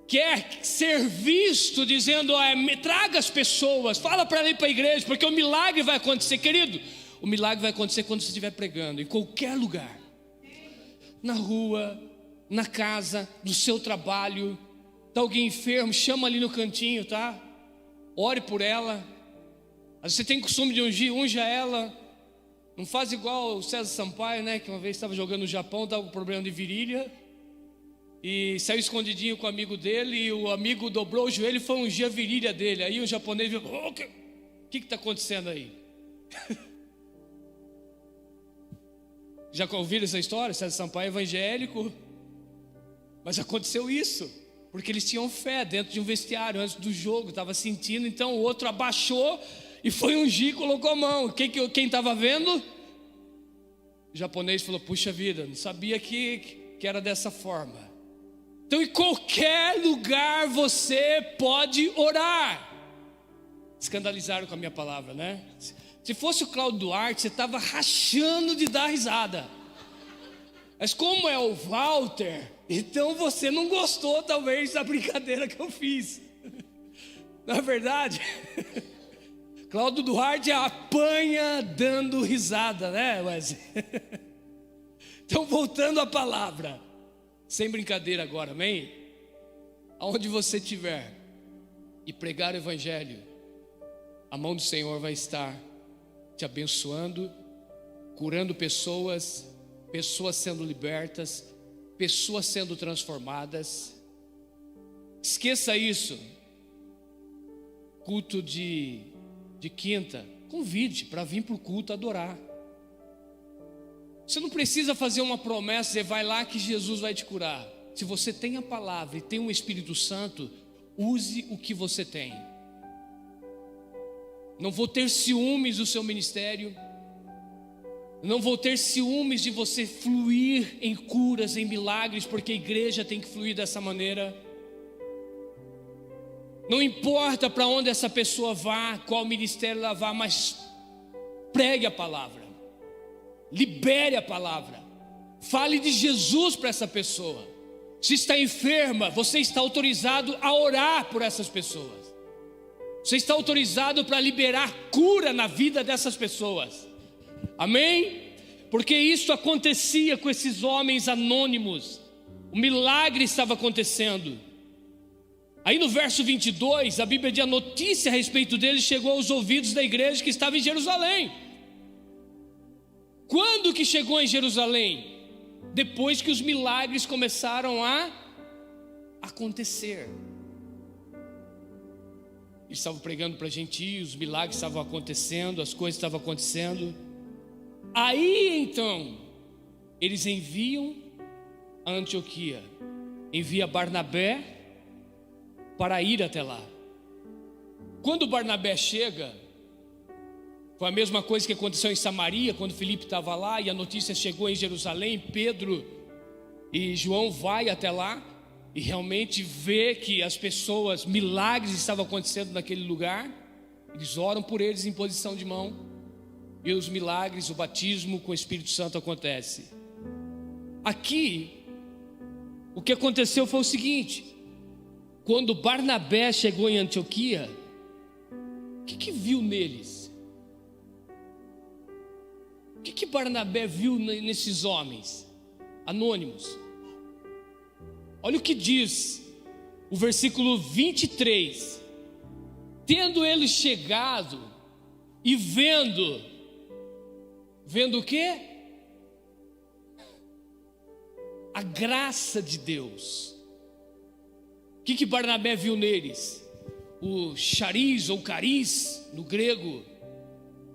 A: Quer ser visto dizendo, me traga as pessoas, fala para ir para a igreja, porque o milagre vai acontecer, querido. O milagre vai acontecer quando você estiver pregando, em qualquer lugar, na rua, na casa, no seu trabalho. Está alguém enfermo, chama ali no cantinho, tá? Ore por ela. Às vezes você tem costume de ungir, unja ela. Não faz igual o César Sampaio, né? Que uma vez estava jogando no Japão, estava com problema de virilha, e saiu escondidinho com o amigo dele, e o amigo dobrou o joelho e foi ungir a virilha dele. Aí o japonês viu, o que está acontecendo aí? Já ouviram essa história? César Sampaio é evangélico, mas aconteceu isso, porque eles tinham fé dentro de um vestiário, antes do jogo, estava sentindo, então o outro abaixou e foi ungir e colocou a mão. Quem estava vendo? O japonês falou, puxa vida, não sabia que era dessa forma. Então em qualquer lugar você pode orar. Escandalizaram com a minha palavra, né? Se fosse o Cláudio Duarte, você estava rachando de dar risada. Mas como é o Walter, então você não gostou talvez da brincadeira que eu fiz. Na verdade, Cláudio Duarte apanha dando risada, né, Wesley? Então voltando à palavra, sem brincadeira agora, amém? Aonde você estiver e pregar o evangelho, a mão do Senhor vai estar te abençoando, curando pessoas, pessoas sendo libertas, pessoas sendo transformadas. Esqueça isso. Culto de quinta, convide para vir para o culto adorar. Você não precisa fazer uma promessa, você vai lá que Jesus vai te curar. Se você tem a palavra e tem o Espírito Santo, use o que você tem. Não vou ter ciúmes do seu ministério, não vou ter ciúmes de você fluir em curas, em milagres, porque a igreja tem que fluir dessa maneira. Não importa para onde essa pessoa vá, qual ministério ela vá, mas pregue a palavra, libere a palavra, fale de Jesus para essa pessoa. Se está enferma, você está autorizado a orar por essas pessoas. Você está autorizado para liberar cura na vida dessas pessoas. Amém? Porque isso acontecia com esses homens anônimos. O milagre estava acontecendo. Aí no verso 22, a Bíblia diz: a notícia a respeito deles chegou aos ouvidos da igreja que estava em Jerusalém. Quando que chegou em Jerusalém? Depois que os milagres começaram a acontecer. Eles estavam pregando para gentios, os milagres estavam acontecendo, as coisas estavam acontecendo. Aí então, eles enviam a Antioquia, envia Barnabé para ir até lá. Quando Barnabé chega, foi a mesma coisa que aconteceu em Samaria, quando Filipe estava lá e a notícia chegou em Jerusalém. Pedro e João vai até lá e realmente vê que as pessoas, milagres estavam acontecendo naquele lugar. Eles oram por eles em posição de mão, e os milagres, o batismo com o Espírito Santo acontece. Aqui, o que aconteceu foi o seguinte: quando Barnabé chegou em Antioquia, o que viu neles? O que Barnabé viu nesses homens anônimos? Olha o que diz o versículo 23. Tendo ele chegado e vendo o quê? A graça de Deus. O que Barnabé viu neles? O chariz ou cariz no grego,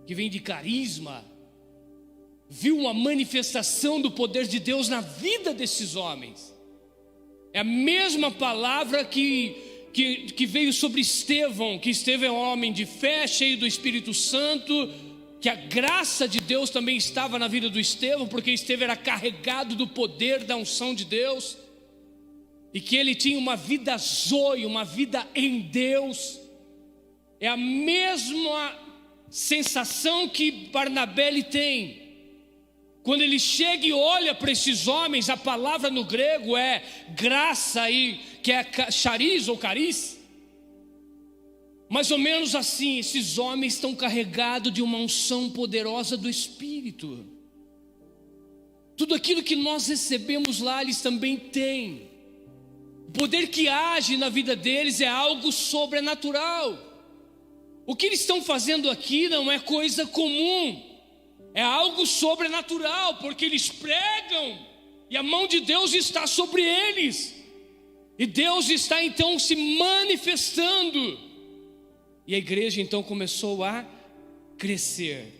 A: que vem de carisma, viu uma manifestação do poder de Deus na vida desses homens. É a mesma palavra que veio sobre Estevão, que Estevão é um homem de fé, cheio do Espírito Santo, que a graça de Deus também estava na vida do Estevão, porque Estevão era carregado do poder da unção de Deus, e que ele tinha uma vida zoe, uma vida em Deus. É a mesma sensação que Barnabé ele tem. Quando ele chega e olha para esses homens, a palavra no grego é graça, e que é chariz ou cariz. Mais ou menos assim, esses homens estão carregados de uma unção poderosa do Espírito. Tudo aquilo que nós recebemos lá, eles também têm. O poder que age na vida deles é algo sobrenatural. O que eles estão fazendo aqui não é coisa comum. É algo sobrenatural, porque eles pregam e a mão de Deus está sobre eles, e Deus está então se manifestando, e a igreja então começou a crescer.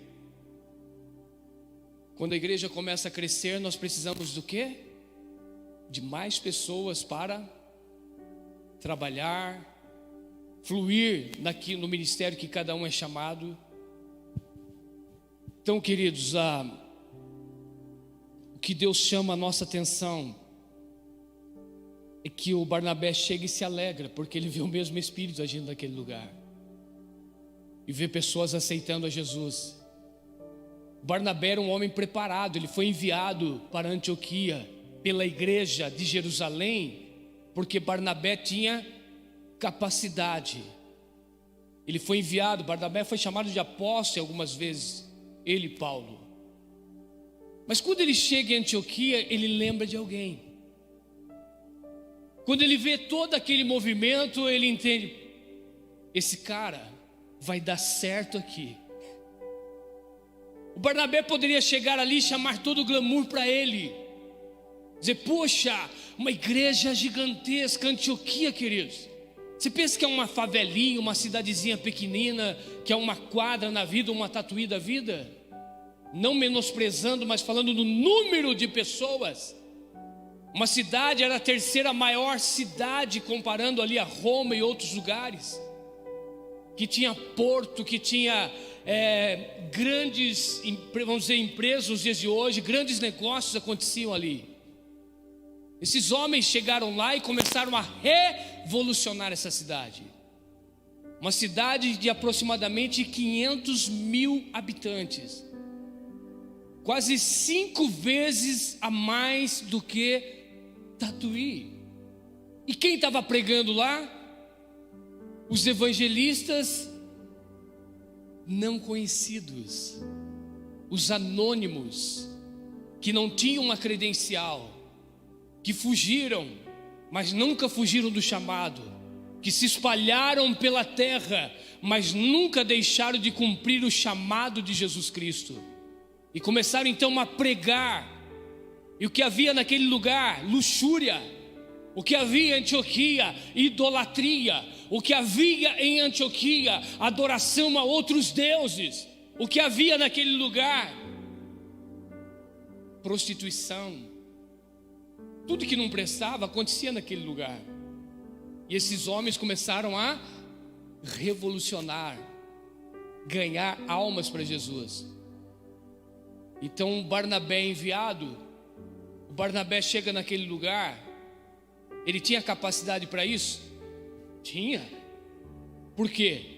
A: Quando a igreja começa a crescer, nós precisamos do quê? De mais pessoas para trabalhar, fluir no ministério que cada um é chamado. Então, queridos, o que Deus chama a nossa atenção é que o Barnabé chega e se alegra, porque ele vê o mesmo Espírito agindo naquele lugar, e vê pessoas aceitando a Jesus. Barnabé era um homem preparado, ele foi enviado para Antioquia pela igreja de Jerusalém, porque Barnabé tinha capacidade. Ele foi enviado, Barnabé foi chamado de apóstolo algumas vezes, ele e Paulo. Mas quando ele chega em Antioquia, ele lembra de alguém. Quando ele vê todo aquele movimento, ele entende: esse cara vai dar certo aqui. O Barnabé poderia chegar ali e chamar todo o glamour para ele, dizer: poxa, uma igreja gigantesca, Antioquia, queridos. Você pensa que é uma favelinha, uma cidadezinha pequenina, que é uma quadra na vida, uma tatuí da vida? Não menosprezando, mas falando do número de pessoas. Uma cidade era a terceira maior cidade, comparando ali a Roma e outros lugares, que tinha porto, que tinha grandes, vamos dizer, empresas nos dias de hoje, grandes negócios aconteciam ali. Esses homens chegaram lá e começaram a revolucionar essa cidade. Uma cidade de aproximadamente 500 mil habitantes, quase 5 vezes a mais do que Tatuí. E quem estava pregando lá? Os evangelistas não conhecidos, os anônimos, que não tinham uma credencial, que fugiram, mas nunca fugiram do chamado, que se espalharam pela terra, mas nunca deixaram de cumprir o chamado de Jesus Cristo, e começaram então a pregar. E o que havia naquele lugar? Luxúria. O que havia em Antioquia? Idolatria. O que havia em Antioquia? Adoração a outros deuses. O que havia naquele lugar? Prostituição. Tudo que não prestava acontecia naquele lugar. E esses homens começaram a revolucionar, ganhar almas para Jesus. Então Barnabé é enviado. O Barnabé chega naquele lugar. Ele tinha capacidade para isso? Tinha. Por quê?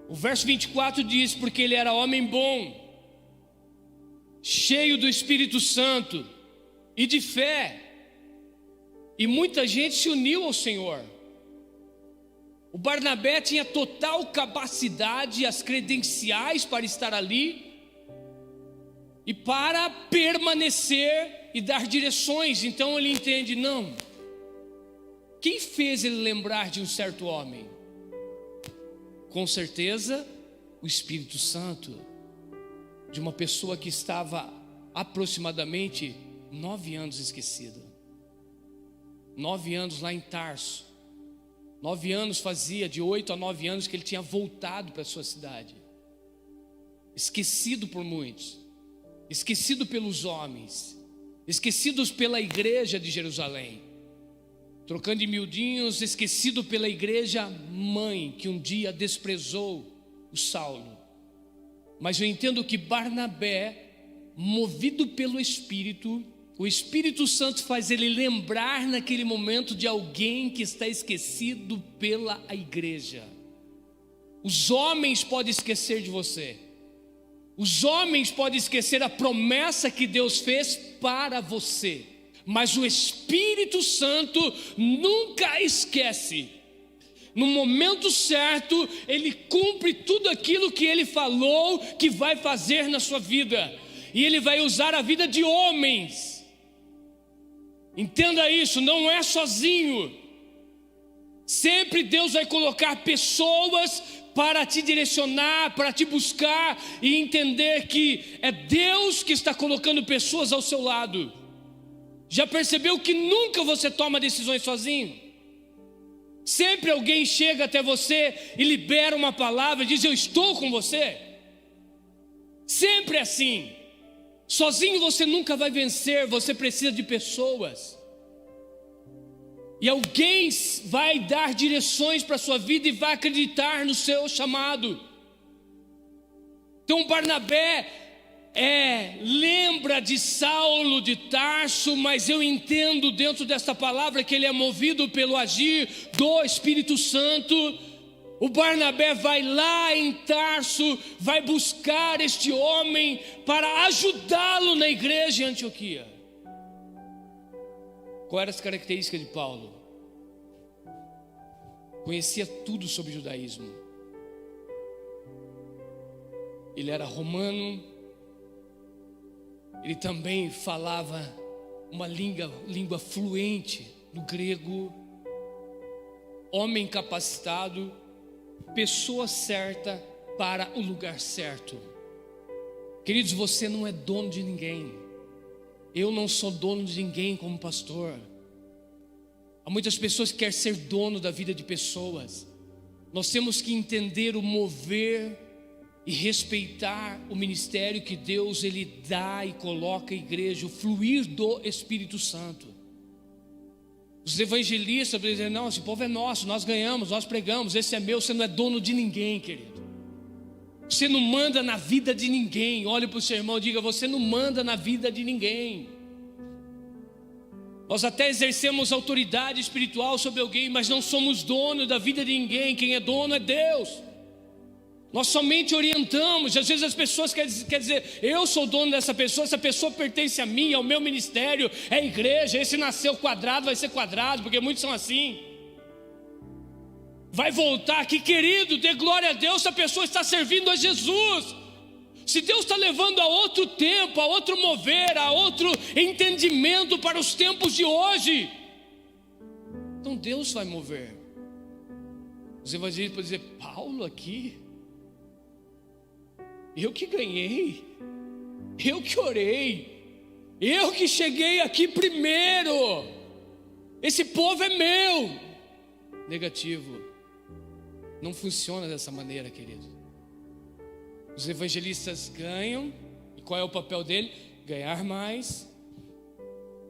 A: O verso 24 diz: porque ele era homem bom, cheio do Espírito Santo e de fé, e muita gente se uniu ao Senhor. O Barnabé tinha total capacidade, as credenciais para estar ali e para permanecer e dar direções. Então ele entende: não, o Quem fez ele lembrar de um certo homem? Com certeza, o Espírito Santo, de uma pessoa que estava aproximadamente 9 anos esquecida. 9 anos lá em Tarso. 9 anos fazia, de 8 a 9 anos que ele tinha voltado para a sua cidade. Esquecido por muitos, esquecido pelos homens, esquecidos pela igreja de Jerusalém. Trocando em miudinhos, esquecido pela igreja mãe, que um dia desprezou o Saulo. Mas eu entendo que Barnabé, movido pelo Espírito, o Espírito Santo faz ele lembrar naquele momento de alguém que está esquecido pela igreja. Os homens podem esquecer de você. Os homens podem esquecer a promessa que Deus fez para você. Mas o Espírito Santo nunca esquece. No momento certo, Ele cumpre tudo aquilo que Ele falou que vai fazer na sua vida. E Ele vai usar a vida de homens. Entenda isso, não é sozinho. Sempre Deus vai colocar pessoas para te direcionar, para te buscar e entender que é Deus que está colocando pessoas ao seu lado. Já percebeu que nunca você toma decisões sozinho? Sempre alguém chega até você e libera uma palavra e diz: eu estou com você. Sempre assim. Sozinho você nunca vai vencer, você precisa de pessoas. E alguém vai dar direções para a sua vida e vai acreditar no seu chamado. Então Barnabé lembra de Saulo de Tarso, mas eu entendo dentro desta palavra que ele é movido pelo agir do Espírito Santo. O Barnabé vai lá em Tarso, vai buscar este homem para ajudá-lo na igreja em Antioquia. Qual eram as características de Paulo? Conhecia tudo sobre o judaísmo. Ele era romano. Ele também falava uma língua fluente no grego. Homem capacitado, pessoa certa para o lugar certo. Queridos, você não é dono de ninguém. Eu não sou dono de ninguém como pastor. Há muitas pessoas que querem ser dono da vida de pessoas. Nós temos que entender o mover e respeitar o ministério que Deus ele dá e coloca a igreja, o fluir do Espírito Santo. Os evangelistas dizem: não, esse povo é nosso, nós ganhamos, nós pregamos, esse é meu. Você não é dono de ninguém, querido. Você não manda na vida de ninguém. Olhe para o seu irmão e diga: você não manda na vida de ninguém. Nós até exercemos autoridade espiritual sobre alguém, mas não somos dono da vida de ninguém. Quem é dono é Deus. Nós somente orientamos. Às vezes as pessoas querem dizer: eu sou dono dessa pessoa, essa pessoa pertence a mim, ao meu ministério, é a igreja. Esse nasceu quadrado, vai ser quadrado, porque muitos são assim. Vai voltar aqui, querido, dê glória a Deus se a pessoa está servindo a Jesus. Se Deus está levando a outro tempo, a outro mover, a outro entendimento para os tempos de hoje, então Deus vai mover. Os evangelistas podem dizer: Paulo aqui, eu que ganhei, eu que orei, eu que cheguei aqui primeiro, esse povo é meu. Negativo. Não funciona dessa maneira, querido. Os evangelistas ganham. E qual é o papel dele? Ganhar mais.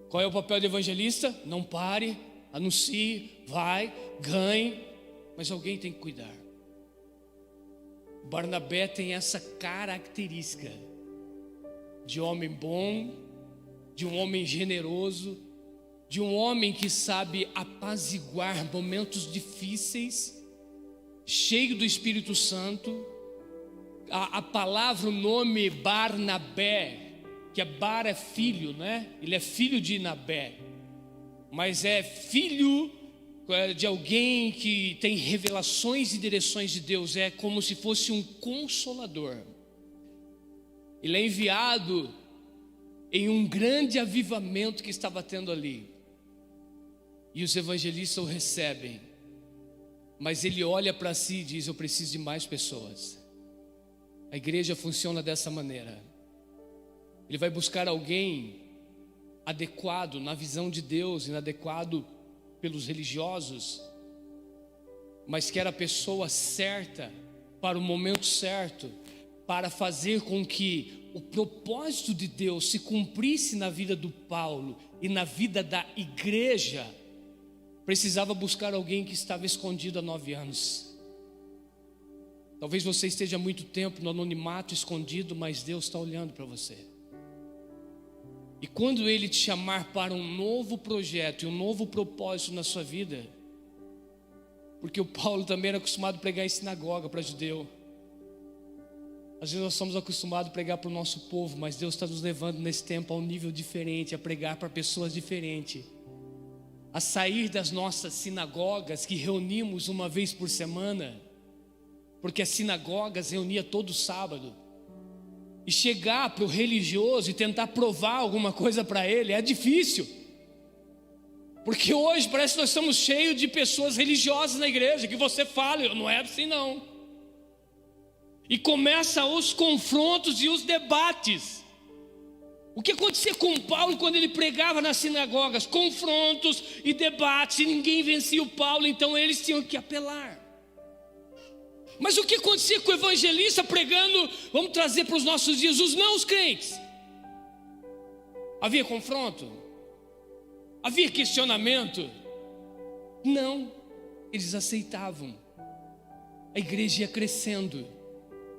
A: Qual é o papel do evangelista? Não pare, anuncie, vai, ganhe. Mas alguém tem que cuidar. Barnabé tem essa característica de homem bom, de um homem generoso, de um homem que sabe apaziguar momentos difíceis, cheio do Espírito Santo. A palavra, o nome Barnabé, que Bar é filho, né? Ele é filho de Nabé, mas é filho de alguém que tem revelações e direções de Deus. É como se fosse um consolador. Ele é enviado em um grande avivamento que estava tendo ali. e os evangelistas o recebem, mas ele olha para si e diz: eu preciso de mais pessoas. A igreja funciona dessa maneira. Ele vai buscar alguém adequado na visão de Deus, inadequado pelos religiosos, mas que era a pessoa certa para o momento certo, para fazer com que o propósito de Deus se cumprisse na vida do Paulo e na vida da igreja. Precisava buscar alguém que estava escondido há 9 anos. Talvez você esteja há muito tempo no anonimato, escondido, mas Deus está olhando para você. E quando Ele te chamar para um novo projeto e um novo propósito na sua vida, porque o Paulo também era acostumado a pregar em sinagoga para judeu. Às vezes nós somos acostumados a pregar para o nosso povo, mas Deus está nos levando nesse tempo a um nível diferente, a pregar para pessoas diferentes, a sair das nossas sinagogas que reunimos uma vez por semana, porque as sinagogas reuniam todo sábado, e chegar para o religioso e tentar provar alguma coisa para ele é difícil, porque hoje parece que nós estamos cheios de pessoas religiosas na igreja, que você fala: não é assim não. E começa os confrontos e os debates. O que acontecia com Paulo quando ele pregava nas sinagogas? Confrontos e debates, e ninguém vencia o Paulo, então eles tinham que apelar. Mas o que acontecia com o evangelista pregando, vamos trazer para os nossos dias, os não crentes? Havia confronto? Havia questionamento? Não, eles aceitavam. A igreja ia crescendo.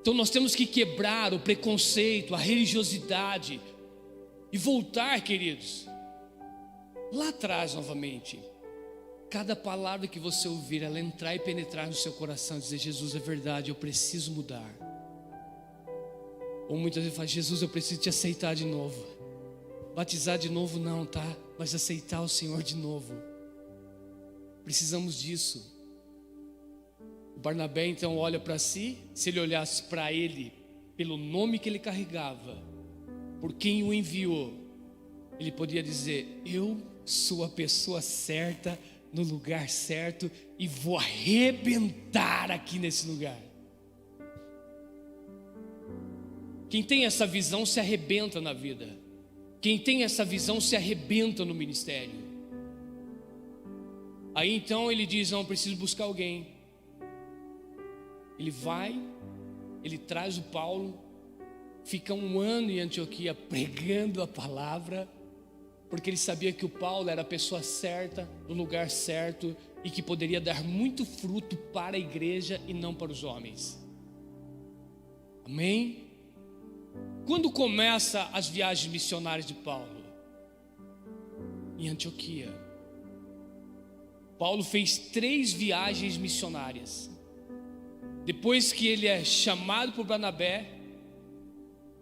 A: Então nós temos que quebrar o preconceito, a religiosidade e voltar, queridos, lá atrás novamente. Cada palavra que você ouvir, ela entrar e penetrar no seu coração, dizer: Jesus, é verdade, eu preciso mudar. Ou muitas vezes fala: Jesus, eu preciso te aceitar de novo. Batizar de novo não, tá? Mas aceitar o Senhor de novo. Precisamos disso. O Barnabé então olha para si. Se ele olhasse para ele pelo nome que ele carregava, por quem o enviou, ele podia dizer: eu sou a pessoa certa, no lugar certo, e vou arrebentar aqui nesse lugar. Quem tem essa visão se arrebenta na vida. Quem tem essa visão se arrebenta no ministério. Aí então ele diz: não, preciso buscar alguém. Ele vai, ele traz o Paulo, fica 1 ano em Antioquia pregando a palavra, porque ele sabia que o Paulo era a pessoa certa, no lugar certo, e que poderia dar muito fruto para a igreja e não para os homens. Amém? Quando começa as viagens missionárias de Paulo? Em Antioquia. Paulo fez 3 viagens missionárias. Depois que ele é chamado por Barnabé,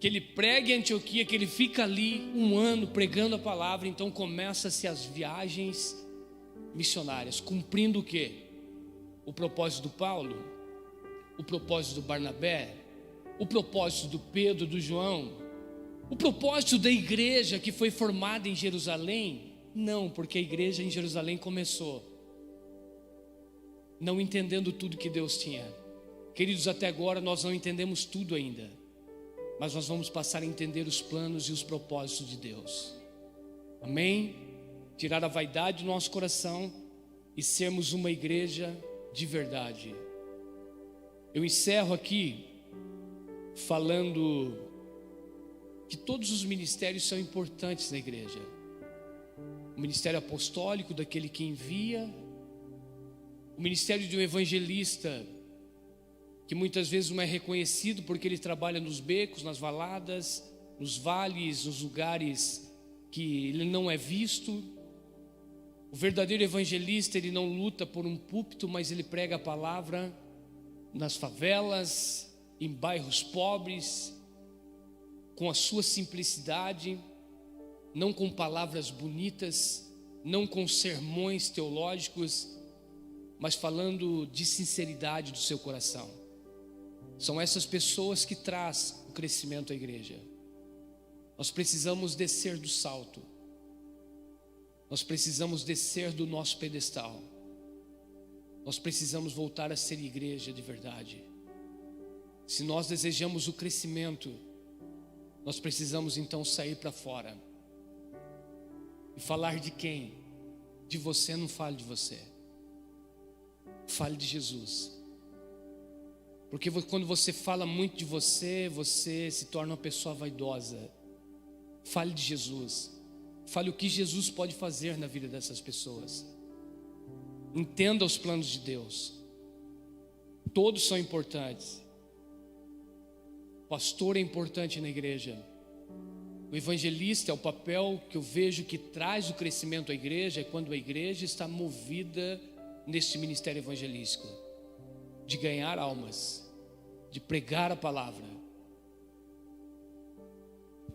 A: que ele prega em Antioquia, que ele fica ali 1 ano pregando a palavra, então começa-se as viagens missionárias, cumprindo o quê? O propósito do Paulo, o propósito do Barnabé, o propósito do Pedro, do João, o propósito da igreja que foi formada em Jerusalém? Não, porque a igreja em Jerusalém começou não entendendo tudo que Deus tinha. Queridos, até agora nós não entendemos tudo ainda, mas nós vamos passar a entender os planos e os propósitos de Deus. Amém? Tirar a vaidade do nosso coração e sermos uma igreja de verdade. Eu encerro aqui falando que todos os ministérios são importantes na igreja. O ministério apostólico, daquele que envia, o ministério de um evangelista, que muitas vezes não é reconhecido porque ele trabalha nos becos, nas valadas, nos vales, nos lugares que ele não é visto. O verdadeiro evangelista, ele não luta por um púlpito, mas ele prega a palavra nas favelas, em bairros pobres, com a sua simplicidade, não com palavras bonitas, não com sermões teológicos, mas falando de sinceridade do seu coração. São essas pessoas que trazem o crescimento à igreja. Nós precisamos descer do salto. Nós precisamos descer do nosso pedestal. Nós precisamos voltar a ser igreja de verdade. Se nós desejamos o crescimento, nós precisamos então sair para fora. E falar de quem? De você, não fale de você. Fale de Jesus. Porque quando você fala muito de você, você se torna uma pessoa vaidosa. Fale de Jesus. Fale o que Jesus pode fazer na vida dessas pessoas. Entenda os planos de Deus. Todos são importantes. O pastor é importante na igreja. O evangelista é o papel que eu vejo que traz o crescimento à igreja, é quando a igreja está movida neste ministério evangelístico, de ganhar almas, de pregar a palavra.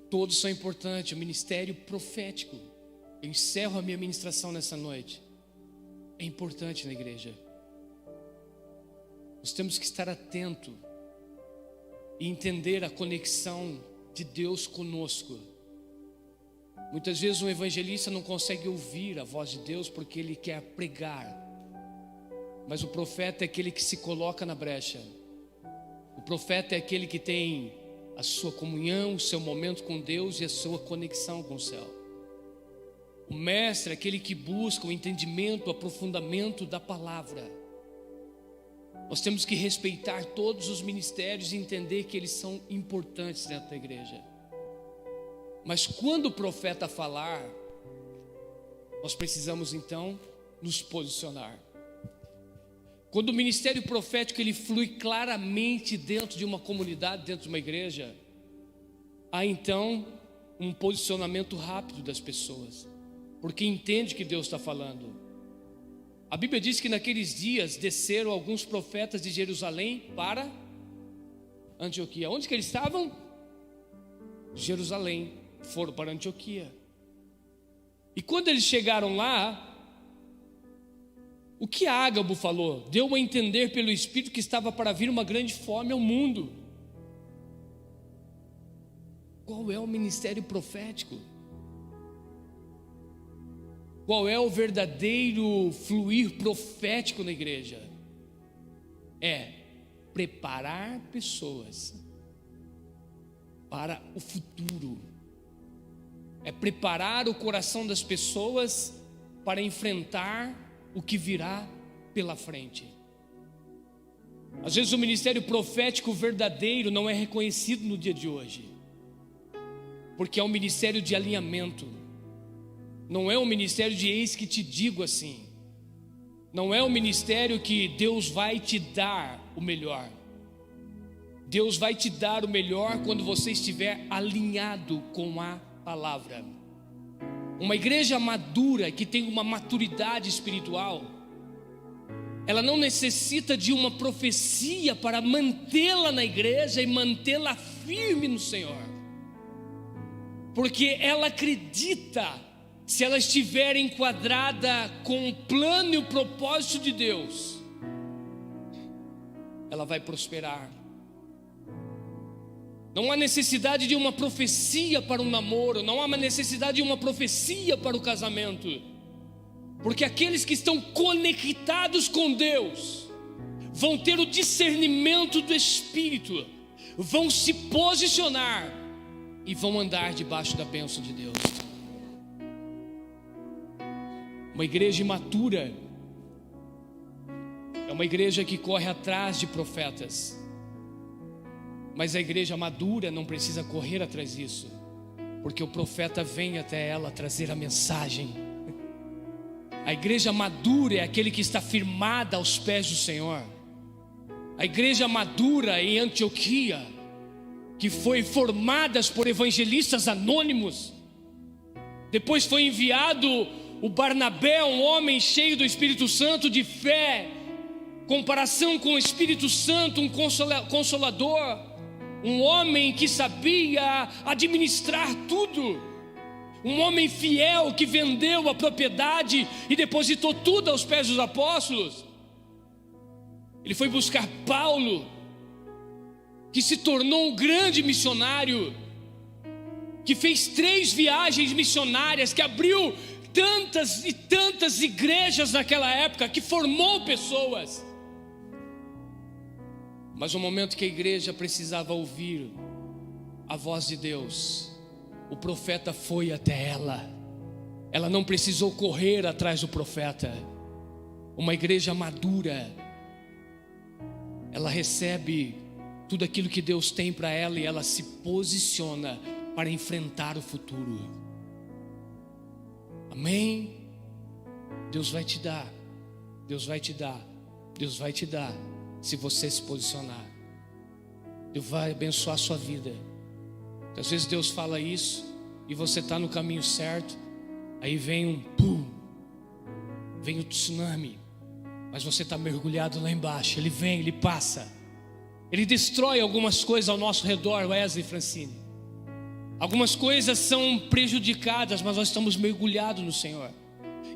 A: Todos são importantes. O ministério profético, eu encerro a minha ministração nessa noite, é importante na igreja. Nós temos que estar atento e entender a conexão de Deus conosco. Muitas vezes um evangelista não consegue ouvir a voz de Deus porque ele quer pregar, mas o profeta é aquele que se coloca na brecha. O profeta é aquele que tem a sua comunhão, o seu momento com Deus e a sua conexão com o céu. O mestre é aquele que busca o entendimento, o aprofundamento da palavra. Nós temos que respeitar todos os ministérios e entender que eles são importantes dentro da igreja. Mas quando o profeta falar, nós precisamos então nos posicionar. Quando o ministério profético ele flui claramente dentro de uma comunidade, dentro de uma igreja, há então um posicionamento rápido das pessoas, porque entende que Deus está falando. A Bíblia diz que naqueles dias desceram alguns profetas de Jerusalém para Antioquia. Onde que eles estavam? Jerusalém. Foram para Antioquia. E quando eles chegaram lá, o que Ágabo falou? Deu a entender pelo Espírito que estava para vir uma grande fome ao mundo. Qual é o ministério profético? Qual é o verdadeiro fluir profético na igreja? É preparar pessoas para o futuro. É preparar o coração das pessoas para enfrentar o que virá pela frente. Às vezes o ministério profético verdadeiro não é reconhecido no dia de hoje, porque é um ministério de alinhamento. Não é um ministério de eis que te digo assim. Não é um ministério que Deus vai te dar o melhor. Deus vai te dar o melhor quando você estiver alinhado com a palavra. Uma igreja madura, que tem uma maturidade espiritual, ela não necessita de uma profecia para mantê-la na igreja e mantê-la firme no Senhor, porque ela acredita, se ela estiver enquadrada com o plano e o propósito de Deus, ela vai prosperar. Não há necessidade de uma profecia para um namoro, não há uma necessidade de uma profecia para o casamento, porque aqueles que estão conectados com Deus vão ter o discernimento do Espírito, vão se posicionar e vão andar debaixo da bênção de Deus. Uma igreja imatura é uma igreja que corre atrás de profetas, mas a igreja madura não precisa correr atrás disso, porque o profeta vem até ela trazer a mensagem. A igreja madura é aquele que está firmada aos pés do Senhor. A igreja madura em Antioquia, que foi formada por evangelistas anônimos, depois foi enviado o Barnabé, um homem cheio do Espírito Santo, de fé, comparação com o Espírito Santo, um consolador, um homem que sabia administrar tudo, um homem fiel que vendeu a propriedade e depositou tudo aos pés dos apóstolos. Ele foi buscar Paulo, que se tornou um grande missionário, que fez 3 viagens missionárias, que abriu tantas e tantas igrejas naquela época, que formou pessoas. Mas no momento que a igreja precisava ouvir a voz de Deus, o profeta foi até ela. Ela não precisou correr atrás do profeta. Uma igreja madura, ela recebe tudo aquilo que Deus tem para ela e ela se posiciona para enfrentar o futuro. Amém? Deus vai te dar, Deus vai te dar, Deus vai te dar, se você se posicionar. Deus vai abençoar a sua vida. Às vezes Deus fala isso e você está no caminho certo, aí vem um pum, vem o tsunami, mas você está mergulhado lá embaixo. Ele vem, ele passa, ele destrói algumas coisas ao nosso redor, Wesley e Francine. Algumas coisas são prejudicadas, mas nós estamos mergulhados no Senhor.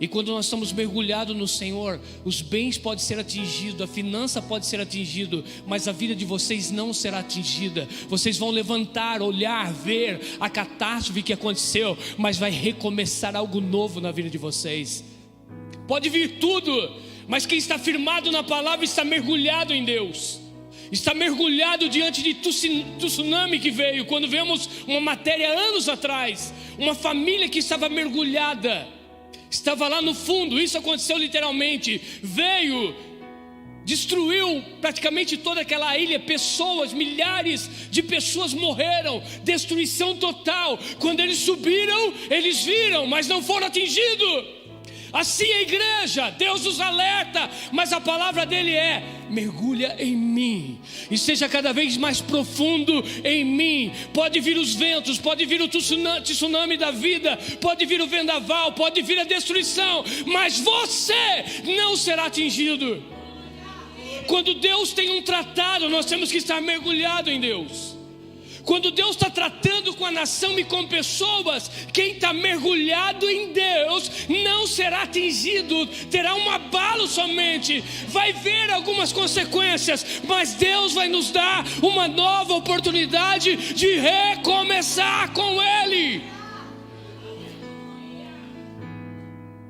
A: E quando nós estamos mergulhados no Senhor, os bens podem ser atingidos, a finança pode ser atingida, mas a vida de vocês não será atingida. Vocês vão levantar, olhar, ver a catástrofe que aconteceu, mas vai recomeçar algo novo na vida de vocês. Pode vir tudo, mas quem está firmado na palavra está mergulhado em Deus. Está mergulhado diante de tsunami que veio. Quando vemos uma matéria anos atrás, uma família que estava mergulhada, estava lá no fundo, isso aconteceu literalmente, veio, destruiu praticamente toda aquela ilha, pessoas, milhares de pessoas morreram, destruição total. Quando eles subiram, eles viram, mas não foram atingidos. Assim a igreja, Deus nos alerta, mas a palavra dele é: mergulha em mim e seja cada vez mais profundo em mim. Pode vir os ventos, pode vir o tsunami da vida, pode vir o vendaval, pode vir a destruição, mas você não será atingido. Quando Deus tem um tratado, nós temos que estar mergulhado em Deus. Quando Deus está tratando com a nação e com pessoas, quem está mergulhado em Deus não será atingido, terá um abalo somente, vai ver algumas consequências, mas Deus vai nos dar uma nova oportunidade de recomeçar com Ele.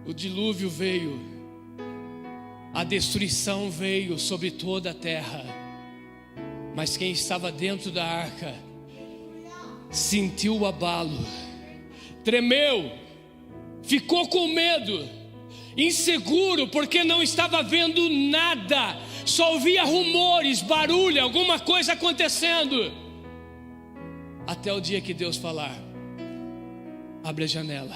A: O dilúvio veio, a destruição veio sobre toda a terra, mas quem estava dentro da arca sentiu o abalo, tremeu, ficou com medo, inseguro, porque não estava vendo nada, só ouvia rumores, barulho, alguma coisa acontecendo, até o dia que Deus falar: abre a janela.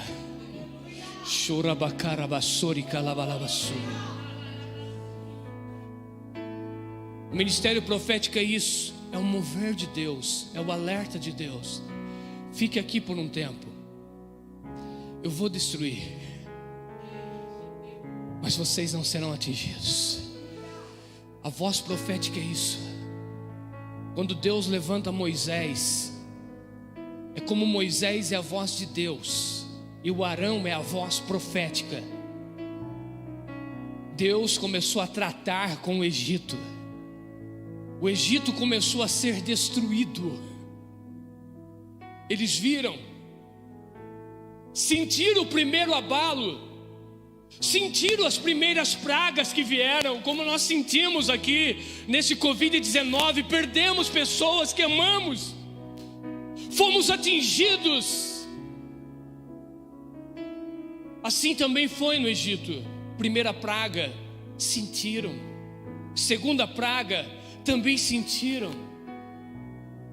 A: O ministério profético é isso, é o mover de Deus, é o alerta de Deus. Fique aqui por um tempo, eu vou destruir, mas vocês não serão atingidos. A voz profética é isso. Quando Deus levanta Moisés, é como Moisés é a voz de Deus e o Arão é a voz profética. Deus começou a tratar com o Egito. O Egito começou a ser destruído. Eles viram, sentiram o primeiro abalo, sentiram as primeiras pragas que vieram, como nós sentimos aqui nesse Covid-19. Perdemos pessoas que amamos, fomos atingidos. Assim também foi no Egito. Primeira praga, sentiram. Segunda praga, também sentiram.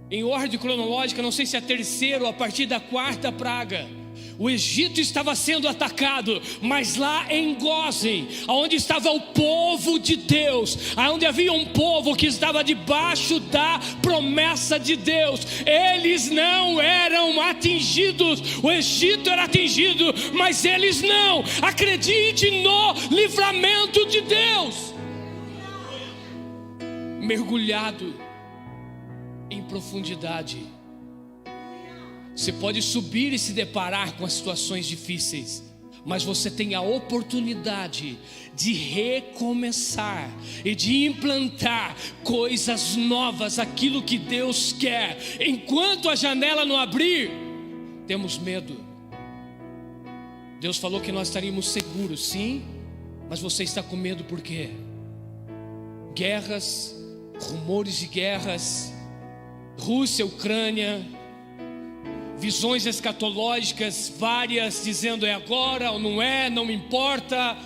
A: Em ordem cronológica, não sei se é a terceira ou a partir da quarta praga, o Egito estava sendo atacado, mas lá em Gósen, onde estava o povo de Deus, onde havia um povo que estava debaixo da promessa de Deus, eles não eram atingidos. O Egito era atingido, mas eles não. Acredite no livramento de Deus. Mergulhado em profundidade, você pode subir e se deparar com as situações difíceis, mas você tem a oportunidade de recomeçar e de implantar coisas novas, aquilo que Deus quer. Enquanto a janela não abrir, temos medo. Deus falou que nós estaríamos seguros, sim, mas você está com medo por quê? Guerras, rumores de guerras, Rússia, Ucrânia, visões escatológicas várias, dizendo é agora ou não é, não me importa.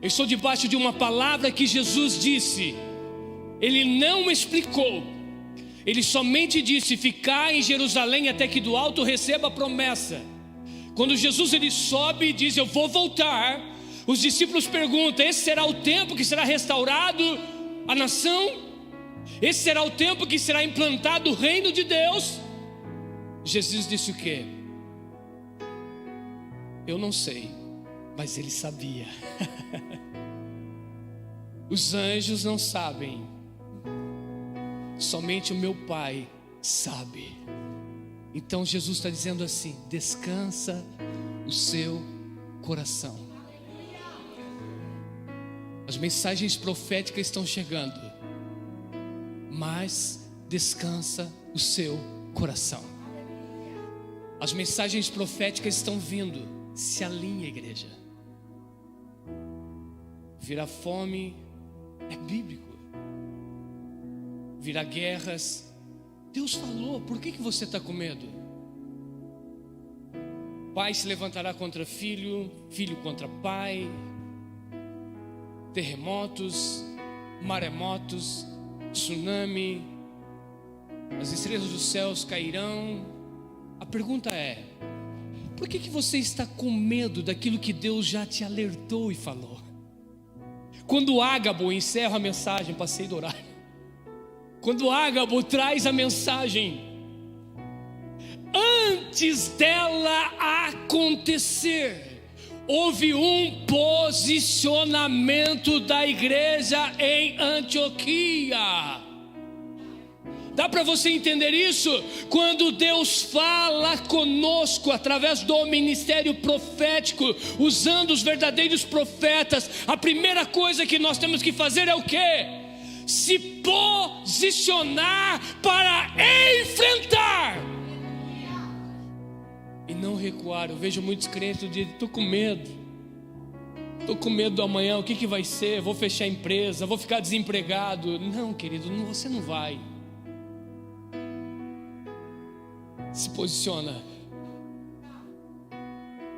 A: Eu estou debaixo de uma palavra que Jesus disse. Ele não explicou, ele somente disse: ficai em Jerusalém até que do alto receba a promessa. Quando Jesus ele sobe e diz: eu vou voltar, os discípulos perguntam: esse será o tempo que será restaurado a nação? Esse será o tempo que será implantado o reino de Deus? Jesus disse o quê? Eu não sei, mas ele sabia. Os anjos não sabem, somente o meu Pai sabe. Então Jesus está dizendo assim: descansa o seu coração. As mensagens proféticas estão chegando, mas descansa o seu coração. As mensagens proféticas estão vindo. Se alinha, igreja. Virá fome, é bíblico. Virá guerras. Deus falou, por que você está com medo? Pai se levantará contra filho, filho contra pai. Terremotos, maremotos, tsunami, as estrelas dos céus cairão. A pergunta é: por que você está com medo daquilo que Deus já te alertou e falou? Quando Ágabo encerra a mensagem, passei do horário. Quando Ágabo traz a mensagem, antes dela acontecer, houve um posicionamento da igreja em Antioquia. Dá para você entender isso? Quando Deus fala conosco através do ministério profético, usando os verdadeiros profetas, a primeira coisa que nós temos que fazer é o quê? Se posicionar para enfrentar e não recuar. Eu vejo muitos crentes dizendo: estou com medo do amanhã, o que vai ser? Vou fechar a empresa, vou ficar desempregado. Não, querido, você não vai. Se posiciona.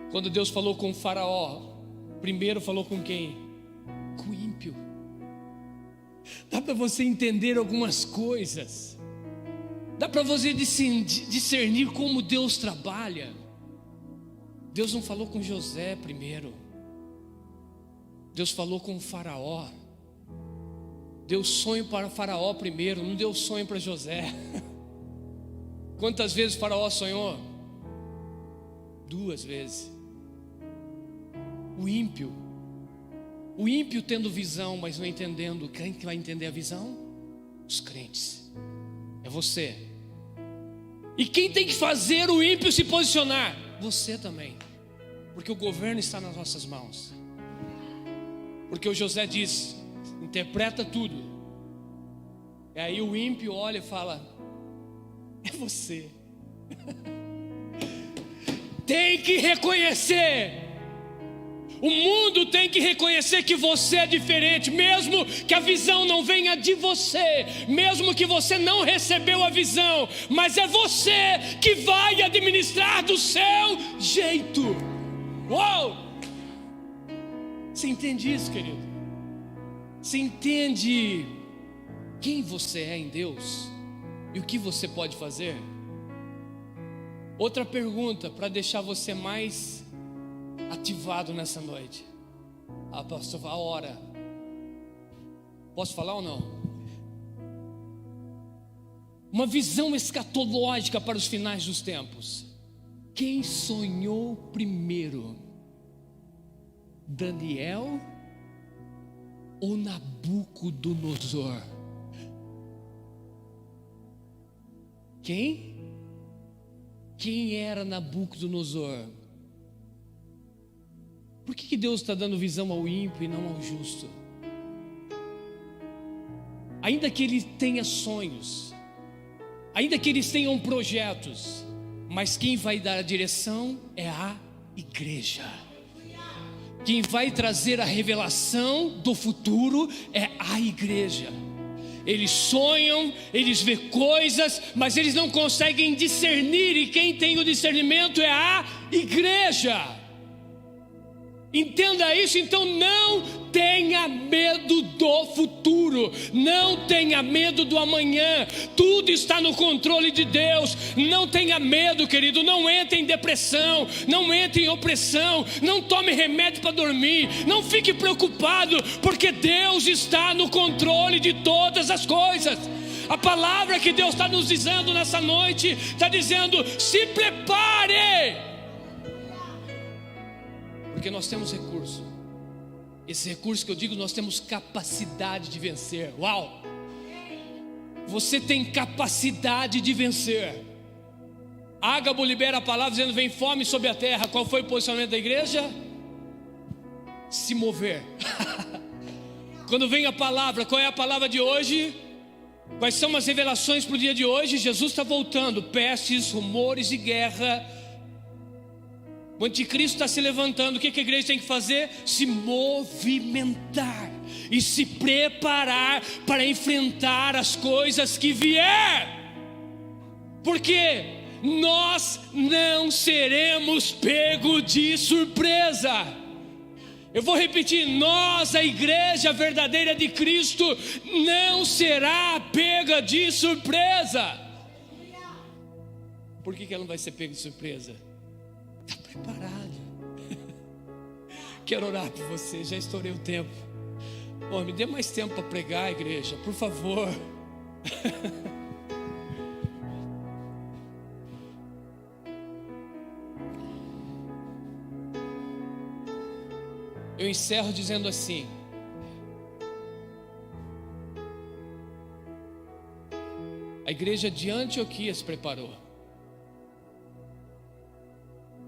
A: Quando Deus falou com o faraó, primeiro falou com quem? Com o ímpio. Dá para você entender algumas coisas. Dá para você discernir como Deus trabalha. Deus não falou com José primeiro. Deus falou com o faraó. Deu sonho para o faraó primeiro, não deu sonho para José. Quantas vezes o faraó sonhou? 2 vezes. O ímpio tendo visão, mas não entendendo. Quem que vai entender a visão? Os crentes. É você. E quem tem que fazer o ímpio se posicionar? Você também. Porque o governo está nas nossas mãos. Porque o José diz: interpreta tudo. E aí o ímpio olha e fala: é você. Tem que reconhecer. O mundo tem que reconhecer que você é diferente, mesmo que a visão não venha de você, mesmo que você não recebeu a visão, mas é você que vai administrar do seu jeito. Uou! Você entende isso, querido? Você entende quem você é em Deus e o que você pode fazer? Outra pergunta para deixar você mais ativado nessa noite. Pastor, a hora. Posso falar ou não? Uma visão escatológica para os finais dos tempos. Quem sonhou primeiro? Daniel ou Nabucodonosor? Quem? Quem era Nabucodonosor? Por que Deus está dando visão ao ímpio e não ao justo? Ainda que ele tenha sonhos, ainda que eles tenham projetos, mas quem vai dar a direção é a igreja. quem vai trazer a revelação do futuro é a igreja. Eles sonham, eles vê coisas, mas eles não conseguem discernir, e quem tem o discernimento é a igreja. Entenda isso. Então não tenha medo do futuro, não tenha medo do amanhã, tudo está no controle de Deus. Não tenha medo, querido, não entre em depressão, não entre em opressão, não tome remédio para dormir, não fique preocupado, porque Deus está no controle de todas as coisas. A palavra que Deus está nos dizendo nessa noite, está dizendo: se prepare, porque nós temos recurso. Esse recurso que eu digo, nós temos capacidade de vencer. Uau! Você tem capacidade de vencer. Ágabo libera a palavra dizendo: vem fome sobre a terra. Qual foi o posicionamento da igreja? Se mover. Quando vem a palavra, qual é a palavra de hoje? Quais são as revelações para o dia de hoje? Jesus está voltando, pestes, rumores de guerra. O anticristo está se levantando. O que a igreja tem que fazer? Se movimentar e se preparar para enfrentar as coisas que vier, porque nós não seremos pegos de surpresa. Eu vou repetir: nós, a igreja verdadeira de Cristo, não será pega de surpresa. Por que ela não vai ser pega de surpresa? Está preparado. Quero orar por você, já estourei o tempo. Me dê mais tempo para pregar, igreja, por favor. Eu encerro dizendo assim: a igreja de Antioquia se preparou.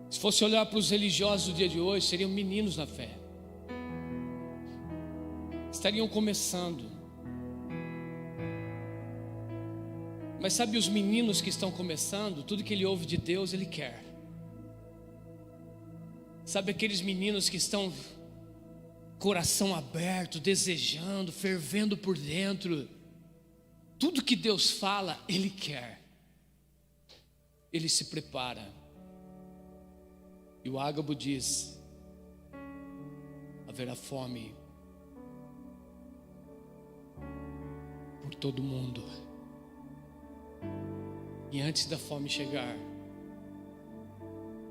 A: Se fosse olhar para os religiosos do dia de hoje, seriam meninos na fé, estariam começando. Mas sabe, os meninos que estão começando, tudo que ele ouve de Deus, ele quer. Sabe aqueles meninos que estão coração aberto, desejando, fervendo por dentro, tudo que Deus fala, ele quer. Ele se prepara. E o Ágabo diz: haverá fome por todo mundo. E antes da fome chegar,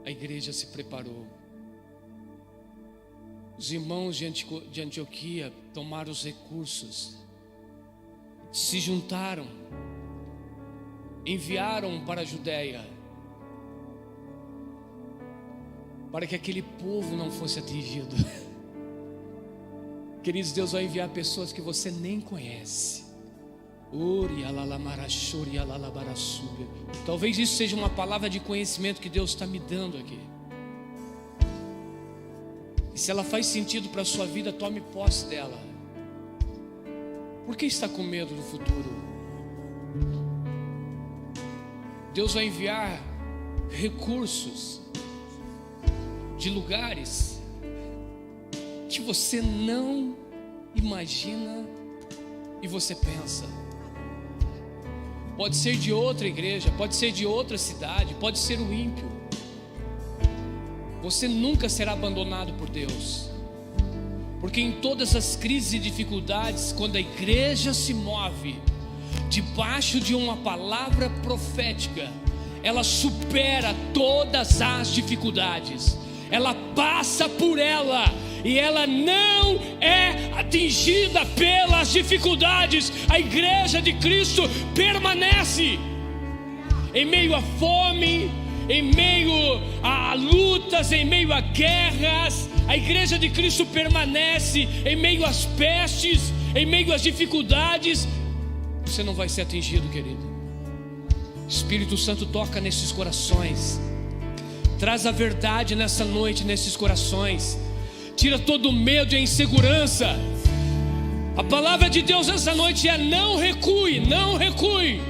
A: a igreja se preparou. Os irmãos de Antioquia tomaram os recursos, se juntaram, enviaram para a Judéia, para que aquele povo não fosse atingido. Queridos, Deus vai enviar pessoas que você nem conhece. Talvez isso seja uma palavra de conhecimento que Deus está me dando aqui. E se ela faz sentido para a sua vida, tome posse dela. Por que está com medo do futuro? Deus vai enviar recursos de lugares que você não imagina e você pensa. Pode ser de outra igreja, pode ser de outra cidade, pode ser o ímpio. Você nunca será abandonado por Deus, porque em todas as crises e dificuldades, quando a igreja se move debaixo de uma palavra profética, ela supera todas as dificuldades, ela passa por ela e ela não é atingida pelas dificuldades. A igreja de Cristo permanece em meio à fome, em meio a lutas, em meio a guerras. A igreja de Cristo permanece em meio às pestes, em meio às dificuldades. Você não vai ser atingido, querido. Espírito Santo toca nesses corações, traz a verdade nessa noite, nesses corações, tira todo o medo e a insegurança. A palavra de Deus essa noite é: não recue, não recue.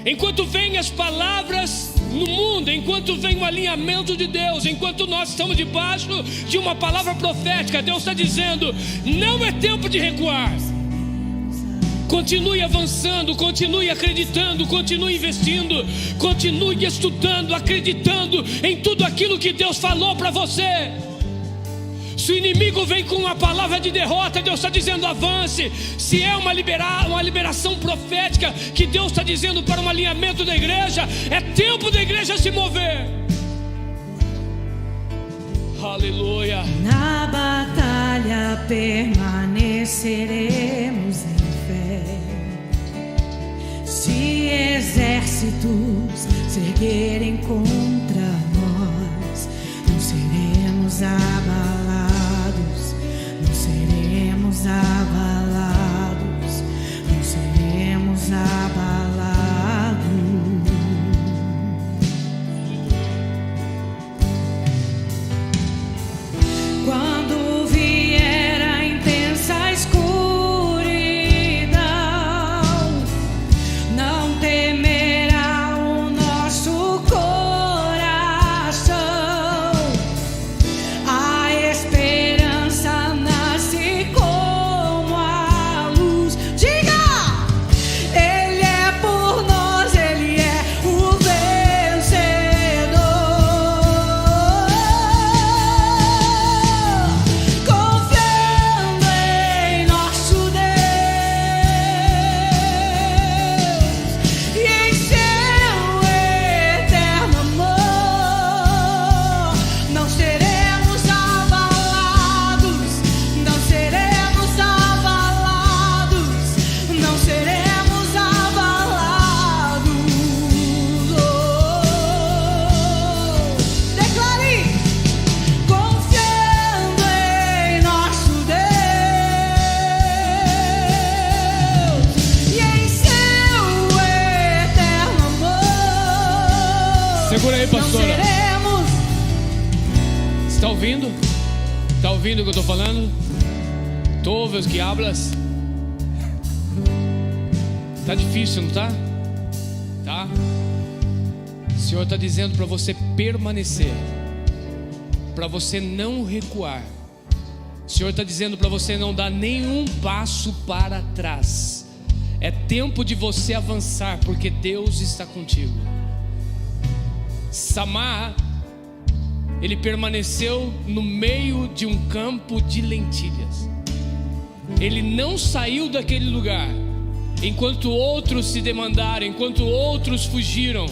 A: Enquanto vem as palavras no mundo, enquanto vem o alinhamento de Deus, enquanto nós estamos debaixo de uma palavra profética, Deus está dizendo: não é tempo de recuar. Continue avançando, continue acreditando, continue investindo, continue estudando, acreditando em tudo aquilo que Deus falou para você. Se o inimigo vem com uma palavra de derrota, Deus está dizendo: avance. Se é uma liberação profética que Deus está dizendo para um alinhamento da igreja, é tempo da igreja se mover. Aleluia.
B: Na batalha permaneceremos em fé. Se exércitos se erguerem contra nós, não seremos abalados, não seremos abalados, não seremos abalados. Quando vier a intensa escuridão, não temerá o nosso coração. A esperança nasce como a luz. Diga! Ele é por nós, Ele é o vencedor. Confiando em nosso Deus e em seu eterno amor, não seremos abalados, não seremos abalados, não seremos abalados. Declare: confiando em nosso Deus e em seu eterno amor.
A: Segura aí,
B: Não
A: pastora.
B: seremos.
A: Está ouvindo? Está ouvindo o que eu estou falando? Tu ouves que hablas? Tá difícil, não tá? Tá? O Senhor está dizendo para você permanecer, para você não recuar. O Senhor está dizendo para você não dar nenhum passo para trás. É tempo de você avançar, porque Deus está contigo. Samar, ele permaneceu no meio de um campo de lentilhas. Ele não saiu daquele lugar enquanto outros se demandaram, enquanto outros fugiram,